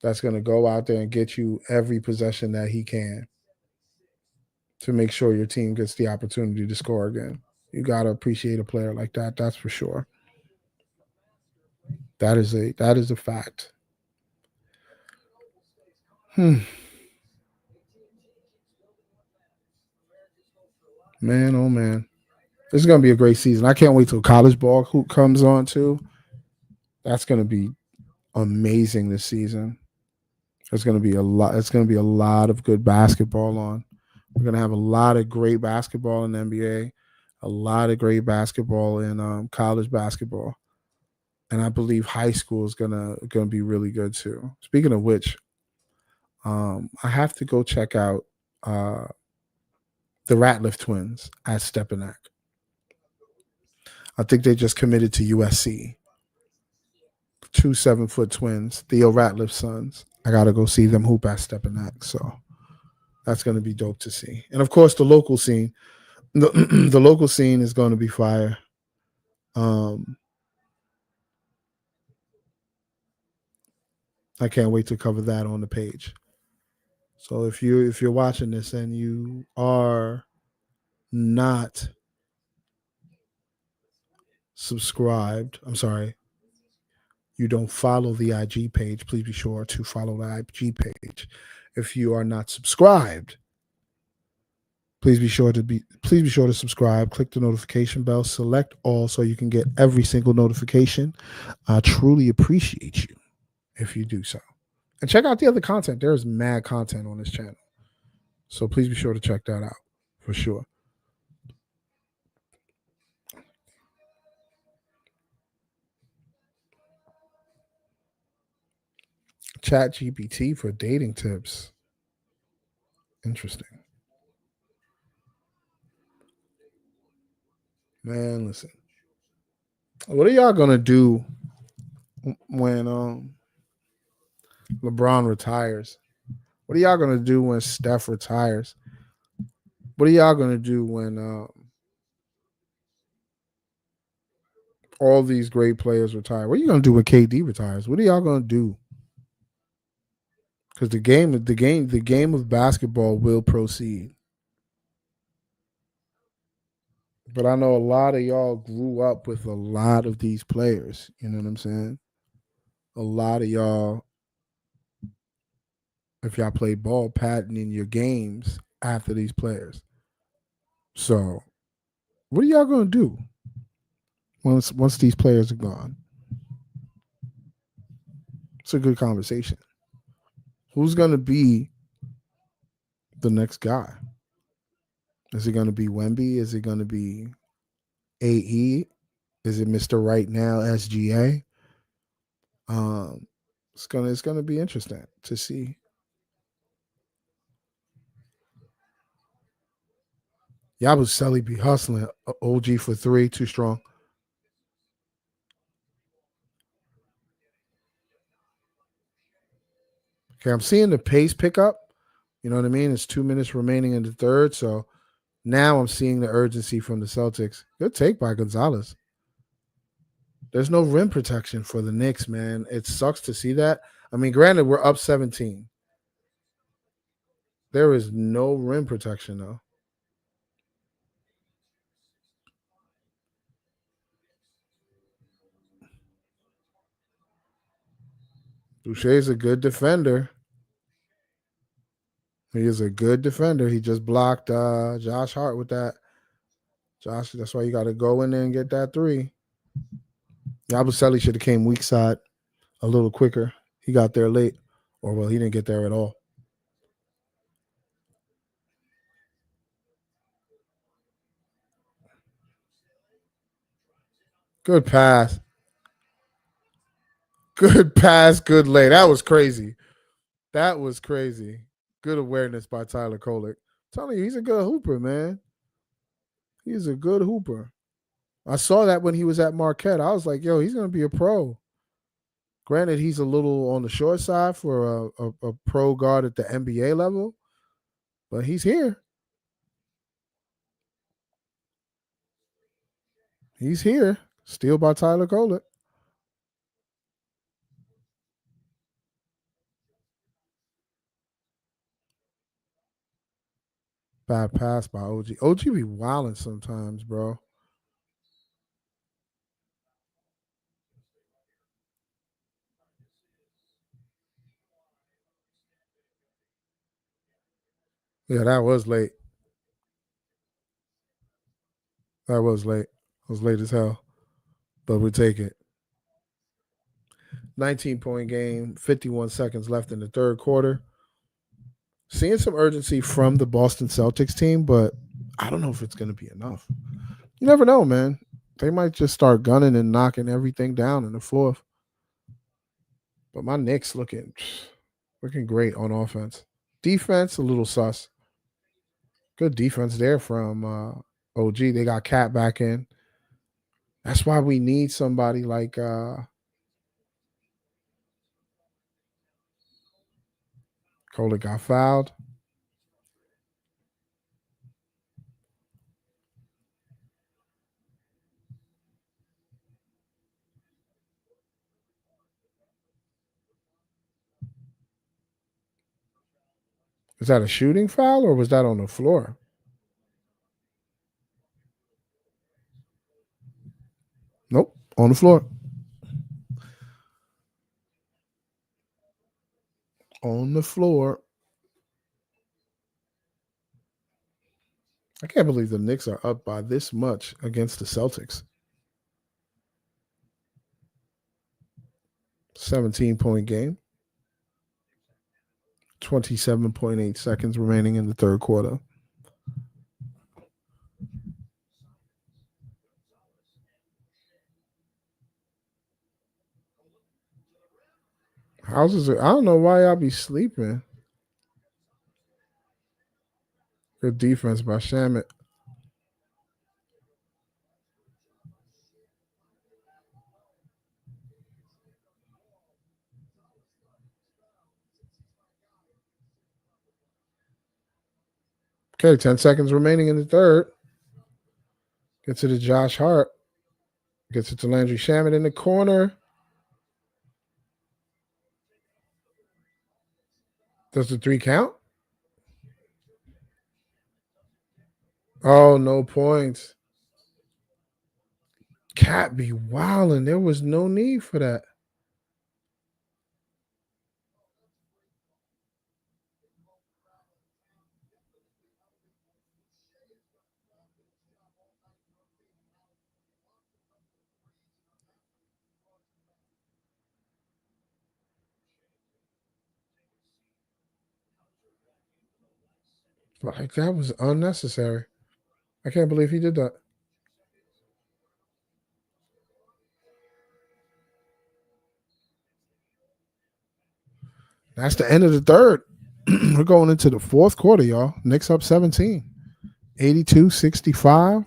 That's gonna go out there and get you every possession that he can to make sure your team gets the opportunity to score again. You gotta appreciate a player like that, that's for sure. That is a fact. Hmm. Man, oh man. This is gonna be a great season. I can't wait till college ball comes on too. That's gonna be amazing this season. There's gonna be a lot. It's gonna be a lot of good basketball on. We're gonna have a lot of great basketball in the NBA, a lot of great basketball in college basketball, and I believe high school is gonna be really good too. Speaking of which, I have to go check out uh, the Ratliff twins at Stepinac. I think they just committed to USC. Two 7-foot twins, Theo Ratliff's sons. I got to go see them hoop at Step and Act. So that's going to be dope to see. And of course, the local scene. The local scene is going to be fire. I can't wait to cover that on the page. So if you're watching this and you are not subscribed, I'm sorry, you don't follow the IG page, please be sure to follow the IG page. If you are not subscribed, please be sure to subscribe. Click the notification bell, select all so you can get every single notification. I truly appreciate you if you do so. And check out the other content. There's mad content on this channel. So please be sure to check that out for sure. Chat GPT for dating tips. Interesting. Man, listen. What are y'all gonna do when LeBron retires? What are y'all gonna do when Steph retires? What are y'all gonna do when all these great players retire? What are you gonna do when KD retires? What are y'all gonna do? Because the game of basketball will proceed. But I know a lot of y'all grew up with a lot of these players. You know what I'm saying? A lot of y'all, if y'all play ball, patenting your games after these players. So, what are y'all gonna do once these players are gone? It's a good conversation. Who's gonna be the next guy? Is it gonna be Wemby? Is it gonna be AE? Is it Mr. Right Now SGA? It's gonna be interesting to see. Yabusele be hustling. OG for 3, too strong. Okay, I'm seeing the pace pick up. You know what I mean? It's 2 minutes remaining in the third, so now I'm seeing the urgency from the Celtics. Good take by Gonzalez. There's no rim protection for the Knicks, man. It sucks to see that. I mean, granted, we're up 17. There is no rim protection, though. Boucher's a good defender. He is a good defender. He just blocked Josh Hart with that. Josh, that's why you got to go in there and get that 3. Yabusele should have came weak side a little quicker. He got there late. Or, well, he didn't get there at all. Good pass. Good pass, good lay. That was crazy. That was crazy. Good awareness by Tyler Kolek. I'm telling you, he's a good hooper, man. He's a good hooper. I saw that when he was at Marquette. I was like, yo, he's going to be a pro. Granted, he's a little on the short side for a pro guard at the NBA level, but he's here. He's here. Steal by Tyler Kolek. Bad pass by OG. OG be wilding sometimes, bro. Yeah, that was late. That was late. It was late as hell. But we take it. 19-point game, 51 seconds left in the third quarter. Seeing some urgency from the Boston Celtics team, but I don't know if it's going to be enough. You never know, man. They might just start gunning and knocking everything down in the fourth. But my Knicks looking great on offense. Defense, a little sus. Good defense there from OG. They got Cat back in. That's why we need somebody like Kohler got fouled. Is that a shooting foul or was that on the floor? Nope, on the floor. On the floor. I can't believe the Knicks are up by this much against the Celtics. 17-point game. 27.8 seconds remaining in the third quarter. Houses are, I don't know why y'all be sleeping. Good defense by Shamit. Okay, 10 seconds remaining in the third. Gets it to Josh Hart. Gets it to Landry Shamit in the corner. Does the three count? Oh, no points. Cat be wilding. There was no need for that. Like, that was unnecessary. I can't believe he did that. That's the end of the third. We're going into the fourth quarter, y'all. Knicks up 17. 82-65.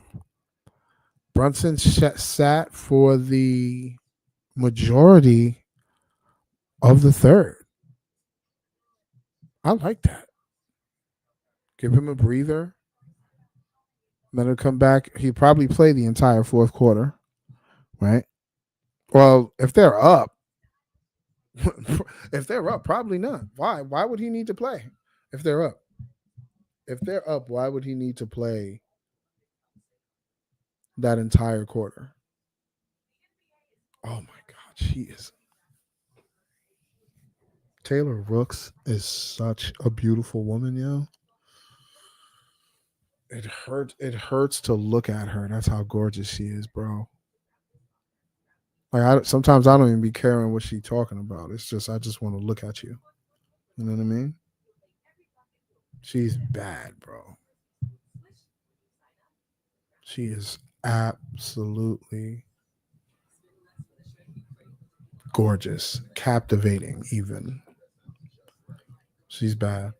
Brunson sat for the majority of the third. I like that. Give him a breather. Let him come back. He'd probably play the entire fourth quarter, right? Well, if they're up, probably not. Why? Why would he need to play if they're up? If they're up, why would he need to play that entire quarter? Oh my God, she is. Taylor Rooks is such a beautiful woman, yo. It hurts. It hurts to look at her. That's how gorgeous she is, bro. Like, sometimes I don't even be caring what she's talking about. It's just I just want to look at you. You know what I mean? She's bad, bro. She is absolutely gorgeous, captivating, even. She's bad.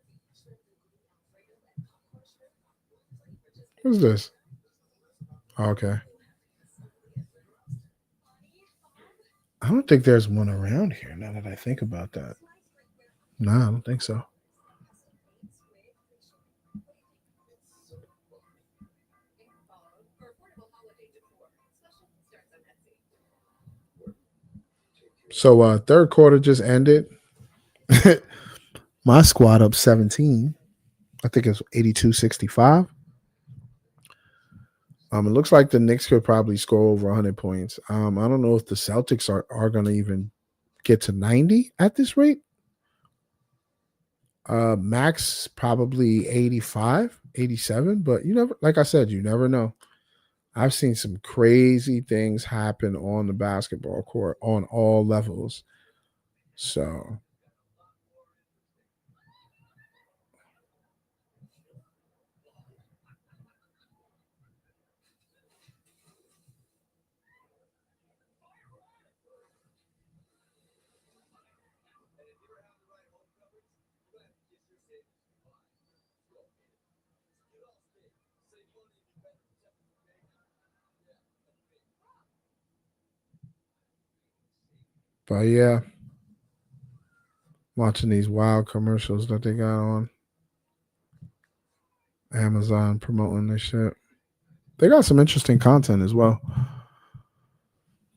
Who's this? Oh, okay. I don't think there's one around here now that I think about that. No, I don't think so. So third quarter just ended. My squad up 17. I think it's 82-65. It looks like the Knicks could probably score over 100 points. I don't know if the Celtics are going to even get to 90 at this rate. Max probably 85, 87, but you never, like I said, you never know. I've seen some crazy things happen on the basketball court on all levels. So, but yeah, Watching these wild commercials that they got on Amazon promoting this shit. They got some interesting content as well.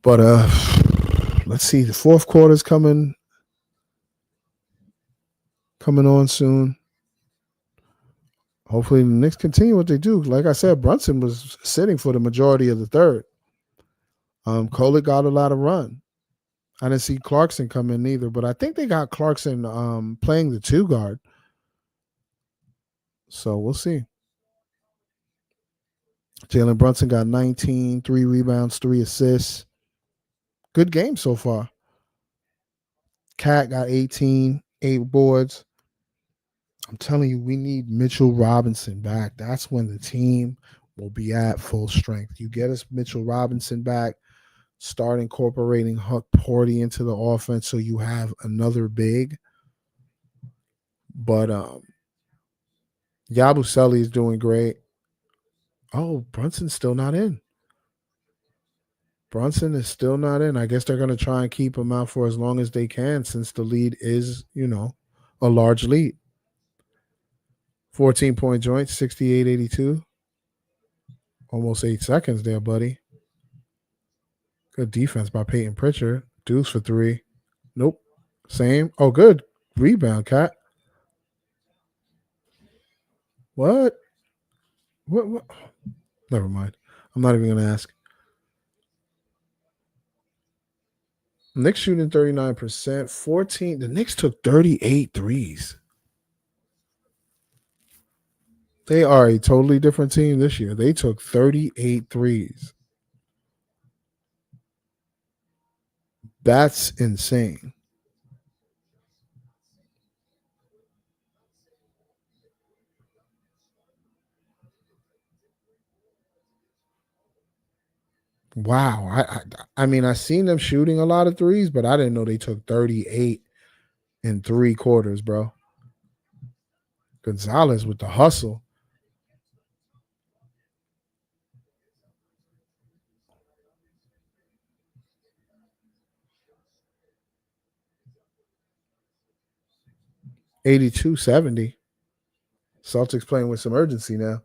But let's see. The fourth quarter's coming on soon. Hopefully the Knicks continue what they do. Like I said, Brunson was sitting for the majority of the third. Kolek got a lot of run. I didn't see Clarkson come in either, but I think they got Clarkson playing the 2 guard. So we'll see. Jalen Brunson got 19, 3 rebounds, 3 assists. Good game so far. Cat got 18, 8 boards. I'm telling you, we need Mitchell Robinson back. That's when the team will be at full strength. You get us Mitchell Robinson back, start incorporating Huck Porty into the offense so you have another big. But Yabusele is doing great. Oh, Brunson's still not in. Brunson is still not in. I guess they're going to try and keep him out for as long as they can since the lead is, a large lead. 14-point joint, 68-82. Almost 8 seconds there, buddy. Good defense by Peyton Pritchard. Deuce for 3. Nope. Same. Oh, good. Rebound, Cat. What? What? Never mind. I'm not even going to ask. Knicks shooting 39%. 14. The Knicks took 38 threes. They are a totally different team this year. They took 38 threes. That's insane. Wow. I mean, I seen them shooting a lot of threes, but I didn't know they took 38 in 3 quarters, bro. Gonzalez with the hustle. $82.70. Celtics playing with some urgency now.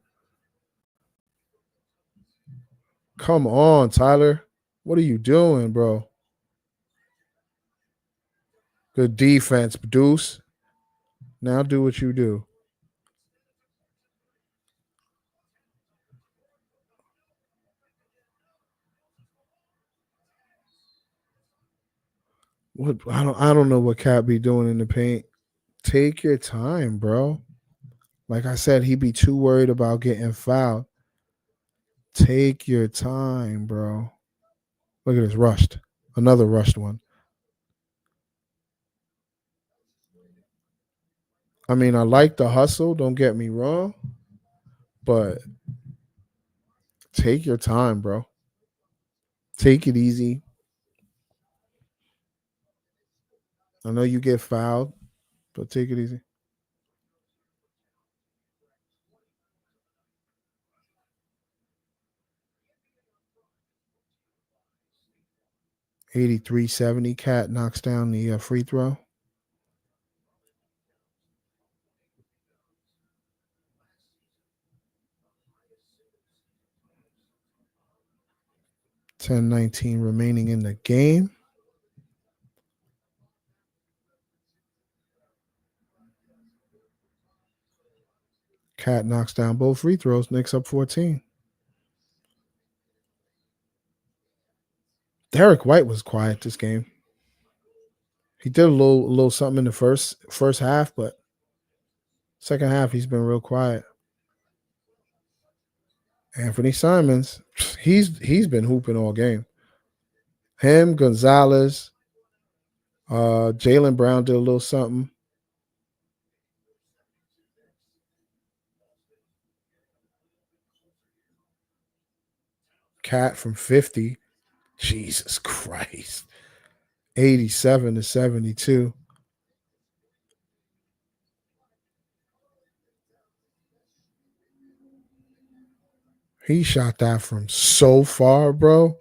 Come on, Tyler. What are you doing, bro? Good defense, Deuce. Now do what you do. What I don't know what Cat be doing in the paint. Take your time, bro. Like I said, he'd be too worried about getting fouled. Take your time, bro. Look at this rushed. Another rushed one. I mean, I like the hustle, don't get me wrong, but take your time, bro. Take it easy. I know you get fouled, but take it easy. $83.70. Cat knocks down the free throw. $10.19 remaining in the game. Cat knocks down both free throws. Knicks up 14. Derek White was quiet this game. He did a little something in the first half, but second half he's been real quiet. Anthony Simons, he's been hooping all game. Him, Gonzalez, Jaylen Brown did a little something. Cat from 50. Jesus Christ. 87-72. He shot that from so far, bro.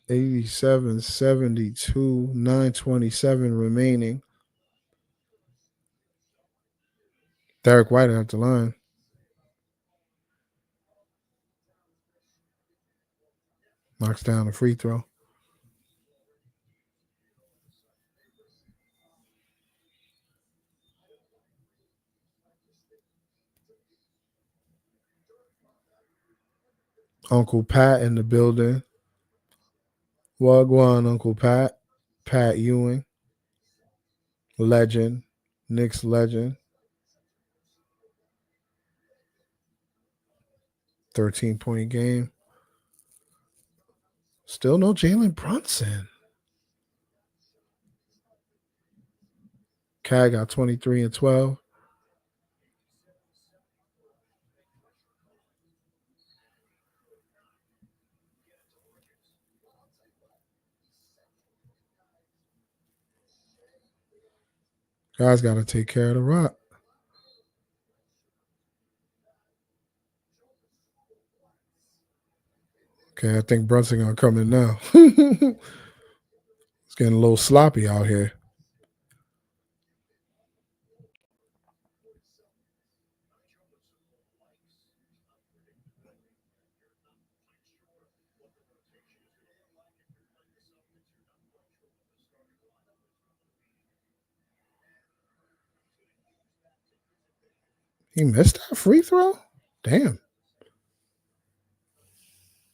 87-72, 9:27 remaining. Derek White at the line. Knocks down a free throw. Uncle Pat in the building. Wagwan, Uncle Pat. Pat Ewing. Legend. Knicks legend. 13-point game. Still no Jalen Brunson. Cat got 23 and 12. Guys got to take care of the rock. Okay, I think Brunson gonna come in now. It's getting a little sloppy out here. He missed that free throw? Damn.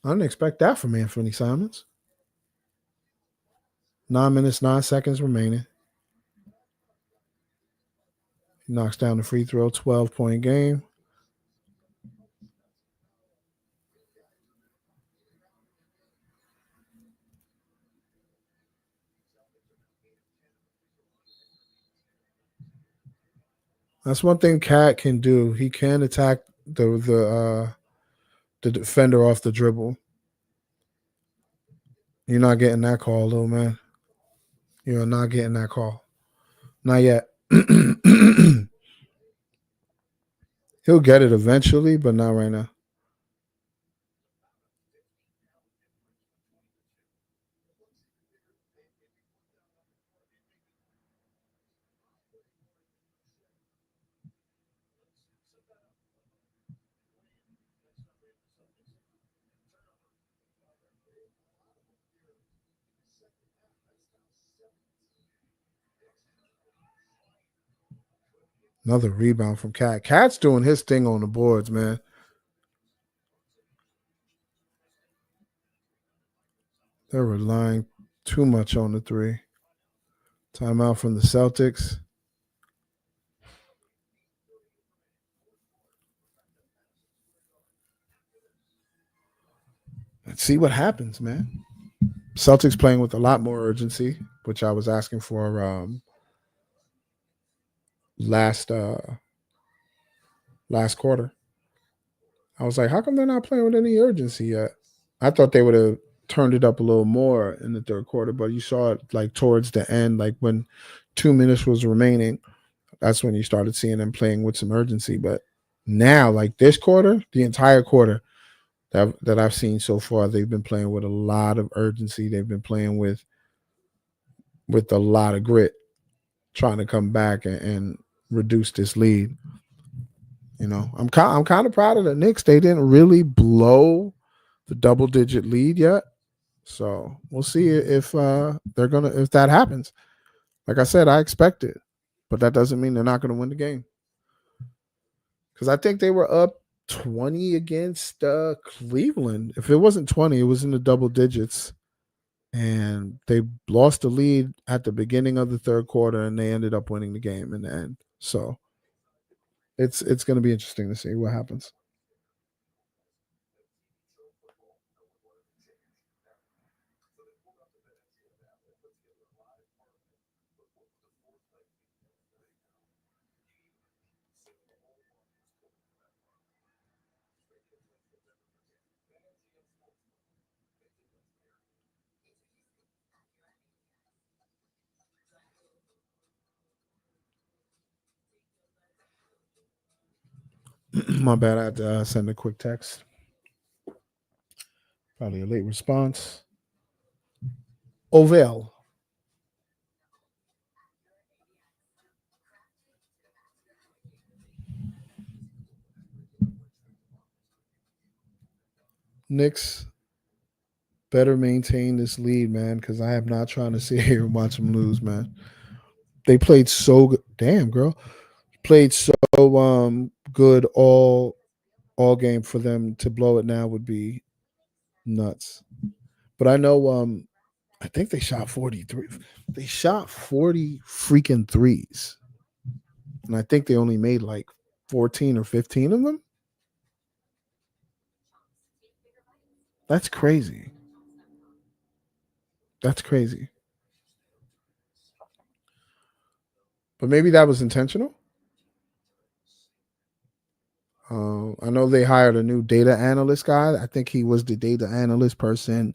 I didn't expect that from Anthony Simons. 9 minutes, 9 seconds remaining. He knocks down the free throw, 12-point game. That's one thing Cat can do. He can attack the defender off the dribble. You're not getting that call, though, man. You're not getting that call. Not yet. He'll get it eventually, but not right now. Another rebound from Cat. Cat's doing his thing on the boards, man. They're relying too much on the three. Timeout from the Celtics. Let's see what happens, man. Celtics playing with a lot more urgency, which I was asking for last quarter. I was like, how come they're not playing with any urgency yet? I thought they would have turned it up a little more in the third quarter, but you saw it like towards the end, like when 2 minutes was remaining. That's when you started seeing them playing with some urgency. But now, like this quarter, the entire quarter that I've seen so far, they've been playing with a lot of urgency. They've been playing with a lot of grit, trying to come back and reduce this lead. You know, I'm kind of proud of the Knicks. They didn't really blow the double-digit lead yet, so we'll see if if that happens. Like I said, I expect it, but that doesn't mean they're not gonna win the game. Because I think they were up 20 against Cleveland. If it wasn't 20, it was in the double digits. And they lost the lead at the beginning of the third quarter, and they ended up winning the game in the end. So it's going to be interesting to see what happens. My bad. I had to send a quick text. Probably a late response. Ovale. Knicks better maintain this lead, man, because I am not trying to sit here and watch them lose, man. They played so good. Damn, girl. Played so good all game. For them to blow it now would be nuts. But I know I think they shot 43. They shot 40 freaking threes. And I think they only made like 14 or 15 of them. That's crazy. That's crazy. But maybe that was intentional. I know they hired a new data analyst guy. I think he was the data analyst person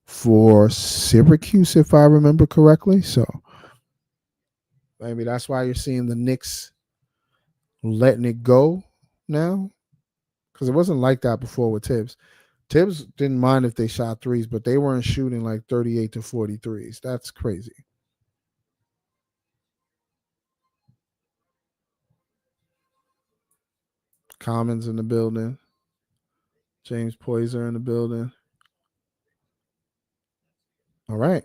for Syracuse, if I remember correctly. So maybe that's why you're seeing the Knicks letting it go now, because it wasn't like that before with Tibbs. Tibbs didn't mind if they shot threes, but they weren't shooting like 38 to 43s. That's crazy. Commons in the building. James Poyser in the building. All right.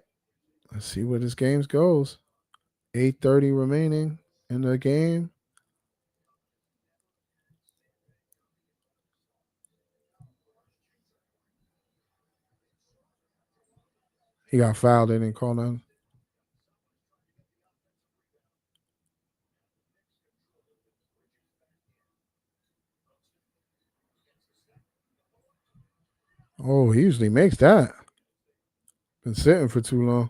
Let's see where this game goes. 8:30 remaining in the game. He got fouled. They didn't call nothing. Oh, he usually makes that. Been sitting for too long.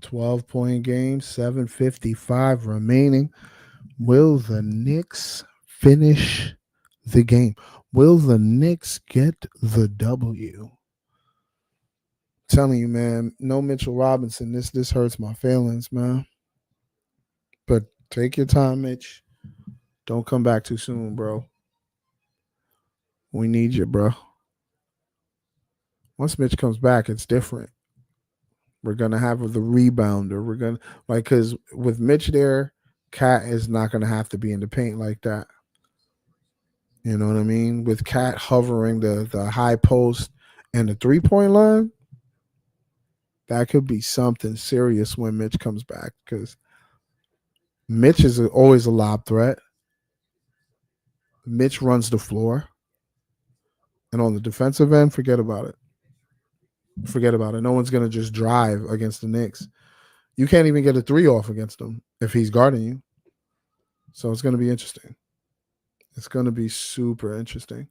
$12-point game, 7:55 remaining. Will the Knicks finish the game? Will the Knicks get the W? Telling you, man, no Mitchell Robinson. This hurts my feelings, man. But take your time, Mitch. Don't come back too soon, bro. We need you, bro. Once Mitch comes back, it's different. We're gonna have the rebounder. We're gonna because with Mitch there, Cat is not gonna have to be in the paint like that. You know what I mean? With Cat hovering the high post and the 3-point line, that could be something serious when Mitch comes back, because Mitch is always a lob threat. Mitch runs the floor. And on the defensive end, forget about it. Forget about it. No one's going to just drive against the Knicks. You can't even get a 3 off against him if he's guarding you. So it's going to be interesting. It's going to be super interesting.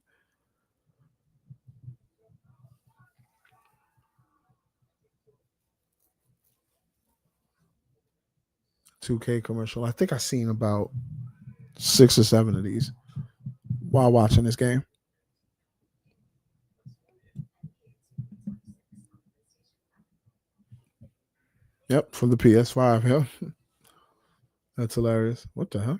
$2K commercial. I think I've seen about 6 or 7 of these while watching this game. Yep, for the PS5. Yep. That's hilarious. What the heck?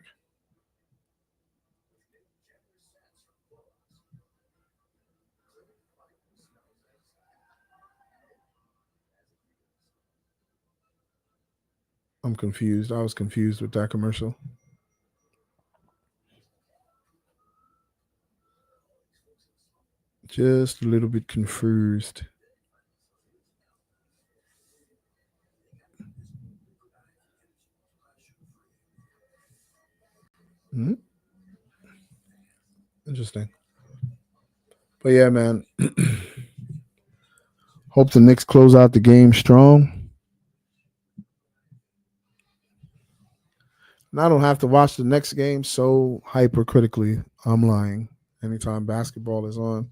I'm confused. I was confused with that commercial. Just a little bit confused. Mm-hmm. Interesting. But yeah, man. Hope the Knicks close out the game strong. And I don't have to watch the next game so hypercritically. I'm lying. Anytime basketball is on,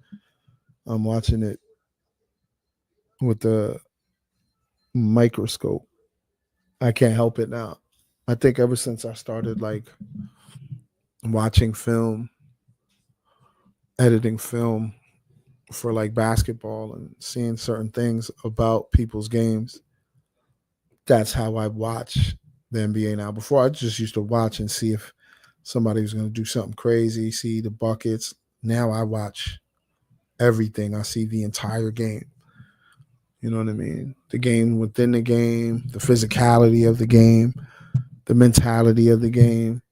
I'm watching it with the microscope. I can't help it now. I think ever since I started like watching film, editing film, for like basketball and seeing certain things about people's games. That's how I watch the NBA now. Before I just used to watch and see if somebody was going to do something crazy, see the buckets. Now I watch everything. I see the entire game. You know what I mean? The game within the game, the physicality of the game, the mentality of the game,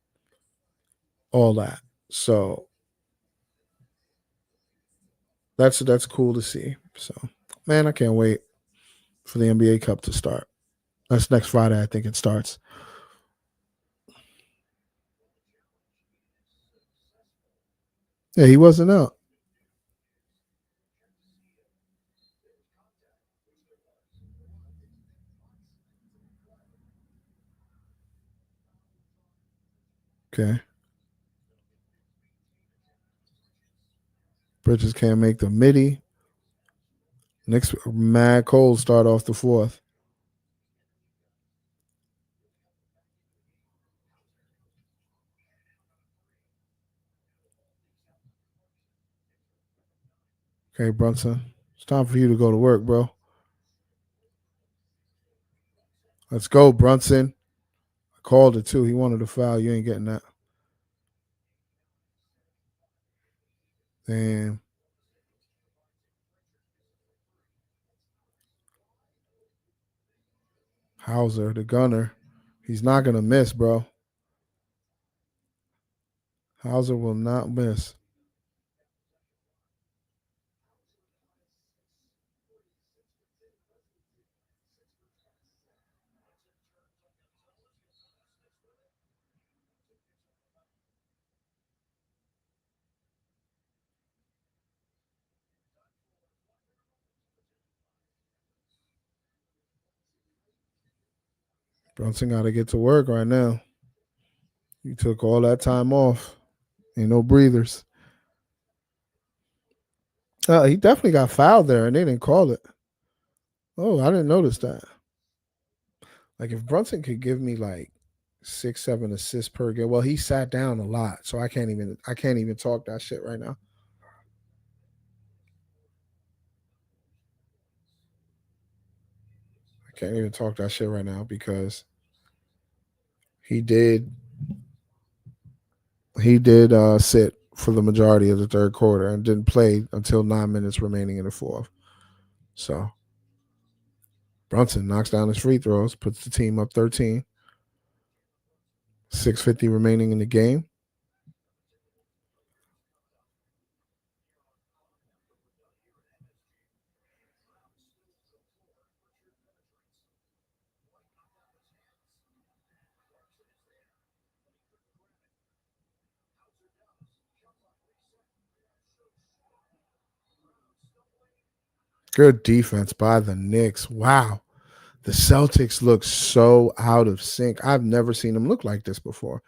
all that. So that's cool to see. So man, I can't wait for the NBA Cup to start. That's next Friday, I think it starts. Yeah, he wasn't out. Okay. Bridges can't make the midi. Next, Mad Cole start off the fourth. Okay, Brunson. It's time for you to go to work, bro. Let's go, Brunson. I called it too. He wanted a foul. You ain't getting that. Damn. Hauser, the gunner. He's not going to miss, bro. Hauser will not miss. Brunson got to get to work right now. You took all that time off. Ain't no breathers. He definitely got fouled there, and they didn't call it. Oh, I didn't notice that. Like if Brunson could give me like 6, 7 assists per game. Well, he sat down a lot, so I can't even talk that shit right now. I can't even talk that shit right now because he did he did sit for the majority of the third quarter and didn't play until 9 minutes remaining in the fourth. So Brunson knocks down his free throws, puts the team up 13. 6:50 remaining in the game. Good defense by the Knicks. Wow. The Celtics look so out of sync. I've never seen them look like this before.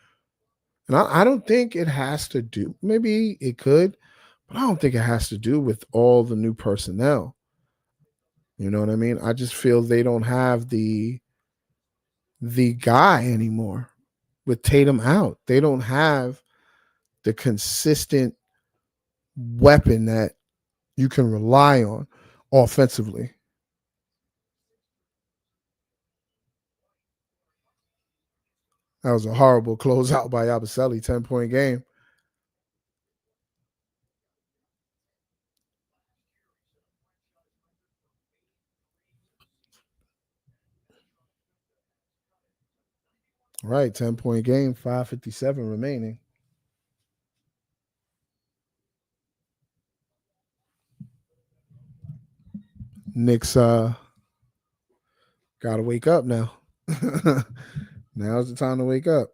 And I don't think it has to do, maybe it could, but I don't think it has to do with all the new personnel. You know what I mean? I just feel they don't have the guy anymore with Tatum out. They don't have the consistent weapon that you can rely on offensively. That was a horrible closeout by Yabusele, 10-point game. Right, 10-point game, 5:57 remaining. Knicks gotta wake up now. Now's the time to wake up.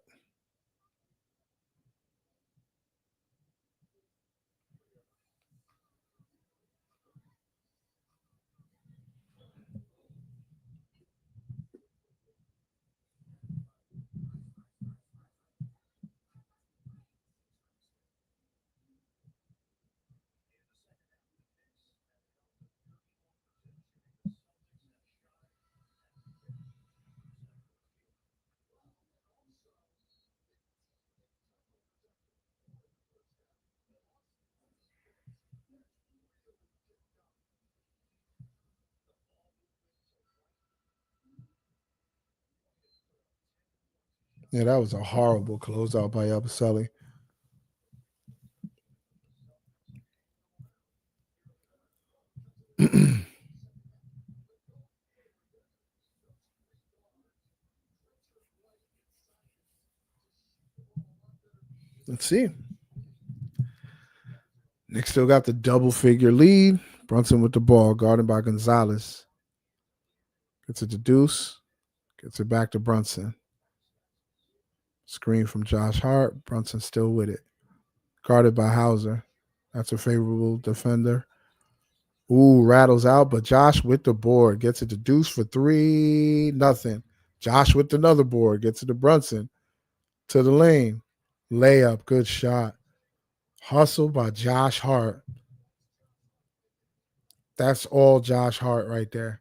Yeah, that was a horrible closeout by Yabusele. Let's see. Nick still got the double figure lead. Brunson with the ball, guarded by Gonzalez. Gets it to Deuce. Gets it back to Brunson. Screen from Josh Hart. Brunson still with it. Guarded by Hauser. That's a favorable defender. Ooh, rattles out, but Josh with the board. Gets it to Deuce for 3-0. Josh with another board. Gets it to Brunson. To the lane. Layup. Good shot. Hustle by Josh Hart. That's all Josh Hart right there.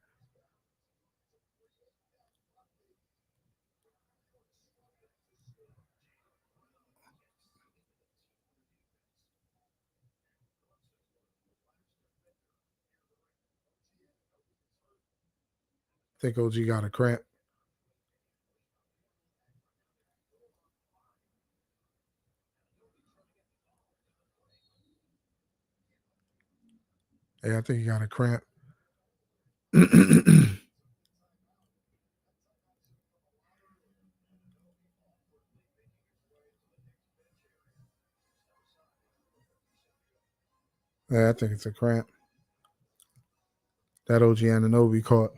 I think OG got a cramp. Yeah, I think he got a cramp. Yeah, I think it's a cramp. That OG Ananobi caught.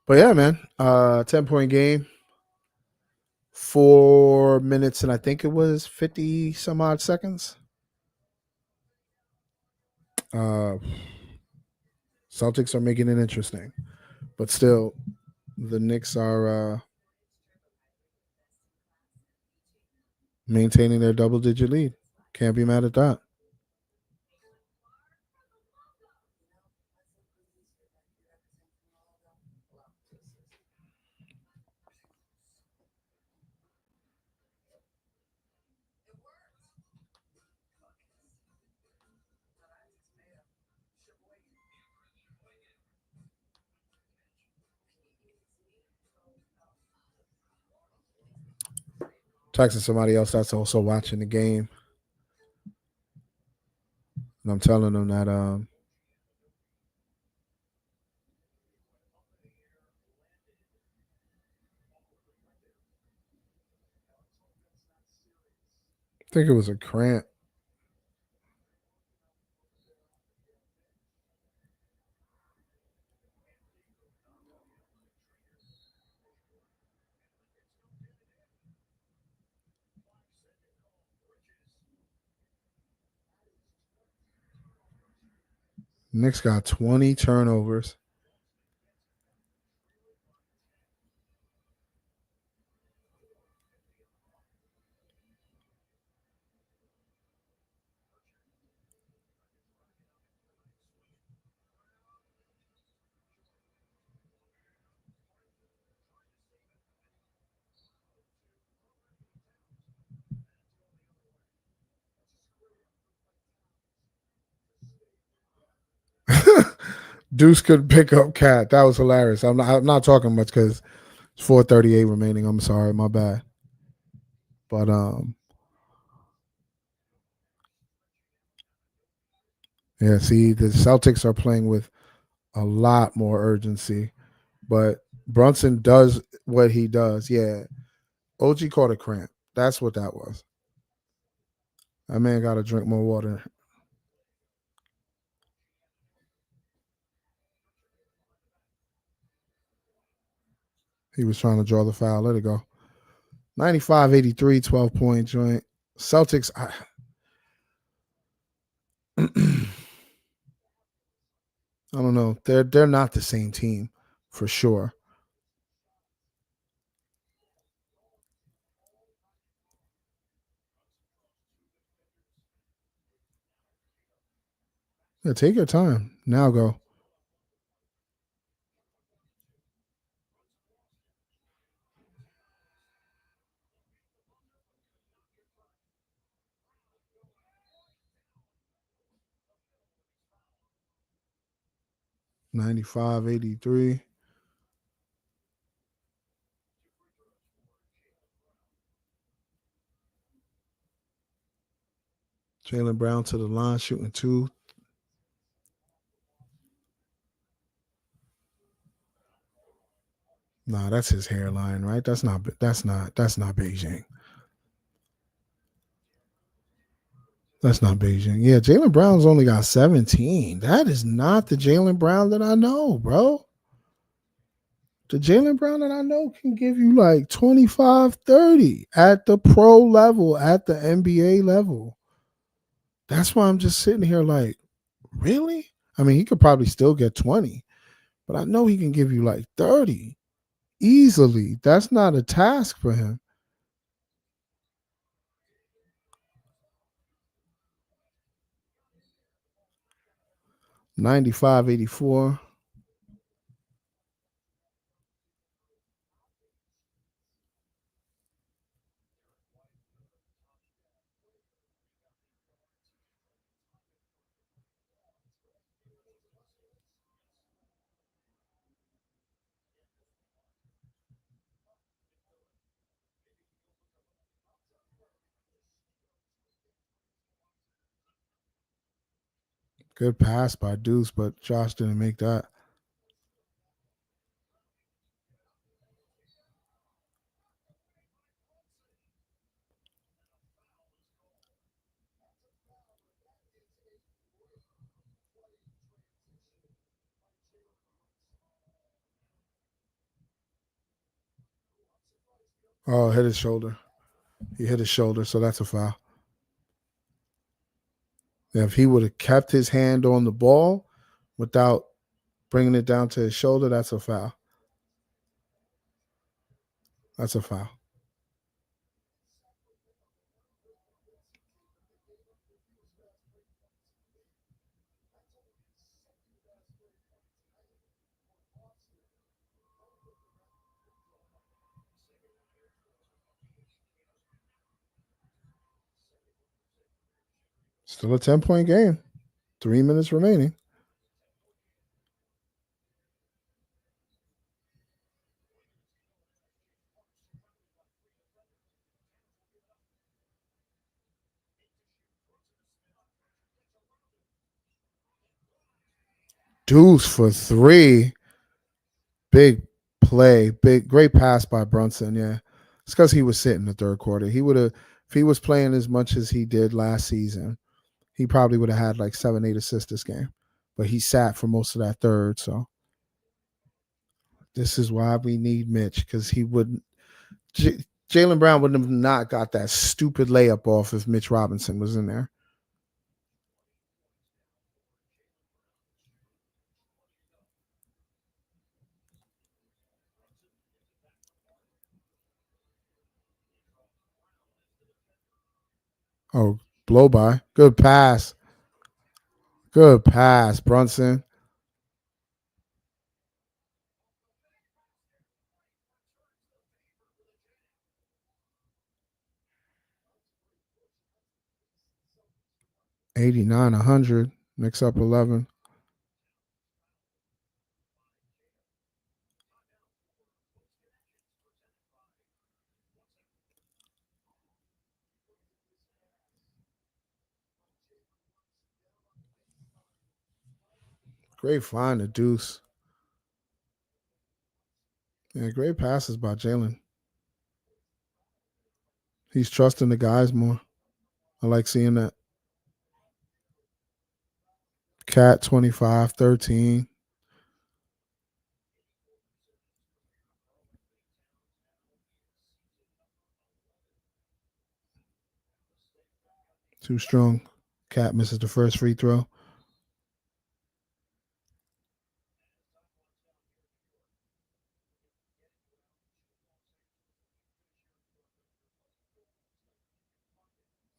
But yeah, man. 10-point game. 4 minutes and I think it was 50 some odd seconds. Uh Celtics are making it interesting. But still, the Knicks are maintaining their double digit lead. Can't be mad at that. Texting somebody else that's also watching the game. And I'm telling them that I think it was a cramp. Knicks got 20 turnovers. Deuce could pick up Cat. That was hilarious. I'm not talking much because it's 4:38 remaining. I'm sorry, my bad. But yeah. See, the Celtics are playing with a lot more urgency, but Brunson does what he does. Yeah, OG caught a cramp. That's what that was. That man got to drink more water. He was trying to draw the foul. Let it go. 95-83, 12-point joint. Celtics. I don't know. They're not the same team for sure. Yeah, take your time. Now go. 95-83. Jaylen Brown to the line, shooting 2. Nah, that's his hairline, right? That's not Beijing. That's not Beijing. Yeah, Jaylen Brown's only got 17. That is not the Jaylen Brown that I know, bro. The Jaylen Brown that I know can give you like 25, 30 at the pro level, at the NBA level. That's why I'm just sitting here like, really? I mean, he could probably still get 20, but I know he can give you like 30 easily. That's not a task for him. 95-84. Good pass by Deuce, but Josh didn't make that. Oh, hit his shoulder. He hit his shoulder, so that's a foul. If he would have kept his hand on the ball without bringing it down to his shoulder, that's a foul. That's a foul. Still a 10-point game. 3 minutes remaining. Deuce for 3. Big play. Great pass by Brunson. Yeah. It's because he was sitting the third quarter. He would have, if he was playing as much as he did last season, he probably would have had like 7, 8 assists this game. But he sat for most of that third. So this is why we need Mitch, because he wouldn't. Jaylen Brown would have not got that stupid layup off if Mitch Robinson was in there. Oh, blow by. Good pass. Good pass, Brunson. $89, $100. Knicks up 11. Great find to Deuce. Yeah, great passes by Jaylen. He's trusting the guys more. I like seeing that. Cat 25, 13. Too strong. Cat misses the first free throw.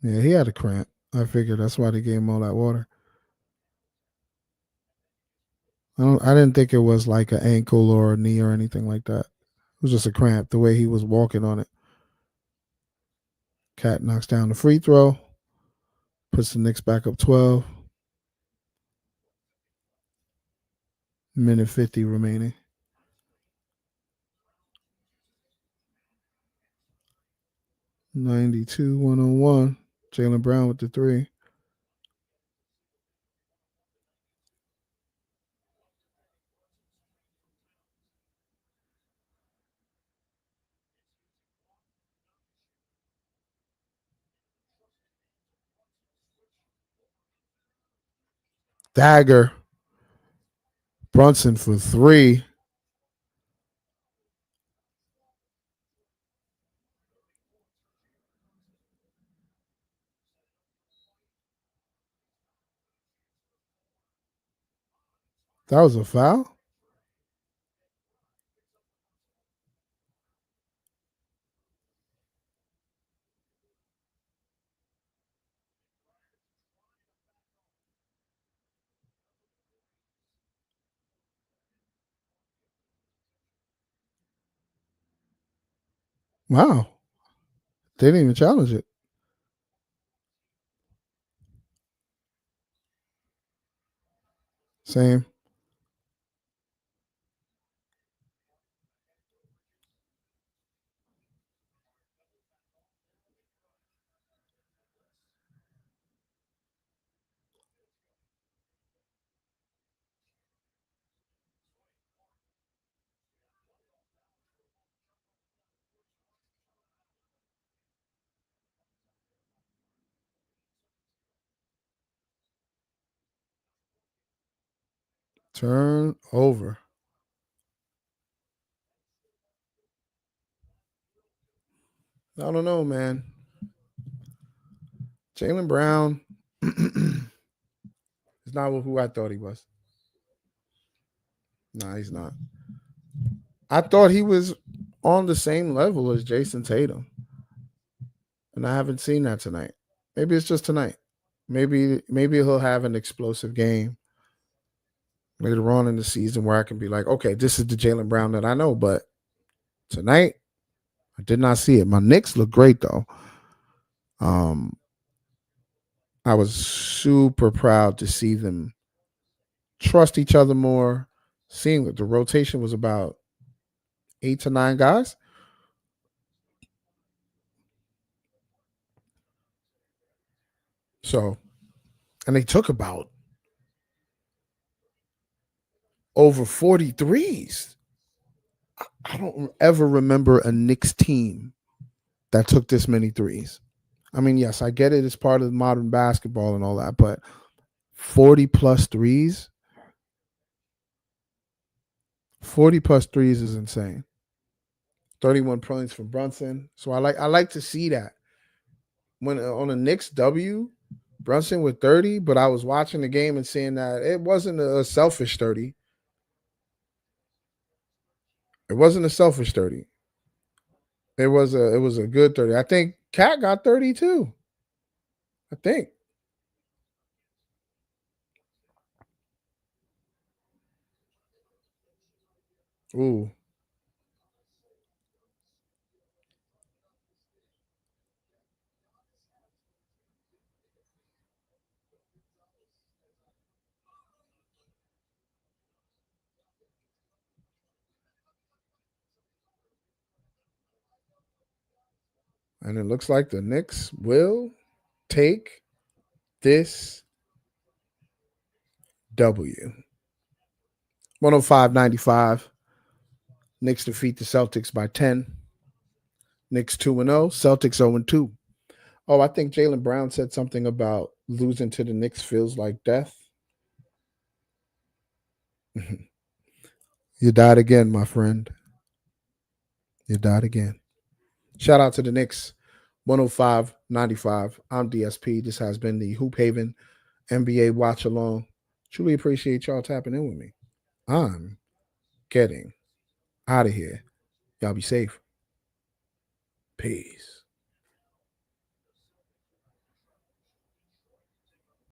Yeah, he had a cramp. I figured that's why they gave him all that water. I didn't think it was like an ankle or a knee or anything like that. It was just a cramp, the way he was walking on it. Cat knocks down the free throw, puts the Knicks back up 12. Minute 50 remaining. 92-101. Jaylen Brown with the 3. Dagger. Brunson for 3. That was a foul? Wow. They didn't even challenge it. Same. Turn over. I don't know, man. Jaylen Brown is not who I thought he was. Nah, he's not. I thought he was on the same level as Jason Tatum, and I haven't seen that tonight. Maybe it's just tonight. Maybe he'll have an explosive game later on in the season where I can be like, okay, this is the Jaylen Brown that I know. But tonight, I did not see it. My Knicks look great though. I was super proud to see them trust each other more. Seeing that the rotation was about 8 to 9 guys. So, and they took about over 43s. I don't ever remember a Knicks team that took this many threes. I mean, yes, I get it. It's part of modern basketball and all that, but 40 plus threes, 40 plus threes is insane. 31 points from Brunson. So I like to see that. When on a Knicks W, Brunson with 30, but I was watching the game and seeing that it wasn't a selfish 30. It wasn't a selfish 30. It was a good 30. I think Cat got 30 too. I think. Ooh. And it looks like the Knicks will take this W. 105-95. Knicks defeat the Celtics by 10. Knicks 2-0. Celtics 0-2. Oh, I think Jaylen Brown said something about losing to the Knicks feels like death. You died again, my friend. You died again. Shout out to the Knicks. 105-95. I'm DSP. This has been the Hoop Haven NBA Watch Along. Truly appreciate y'all tapping in with me. I'm getting out of here. Y'all be safe. Peace.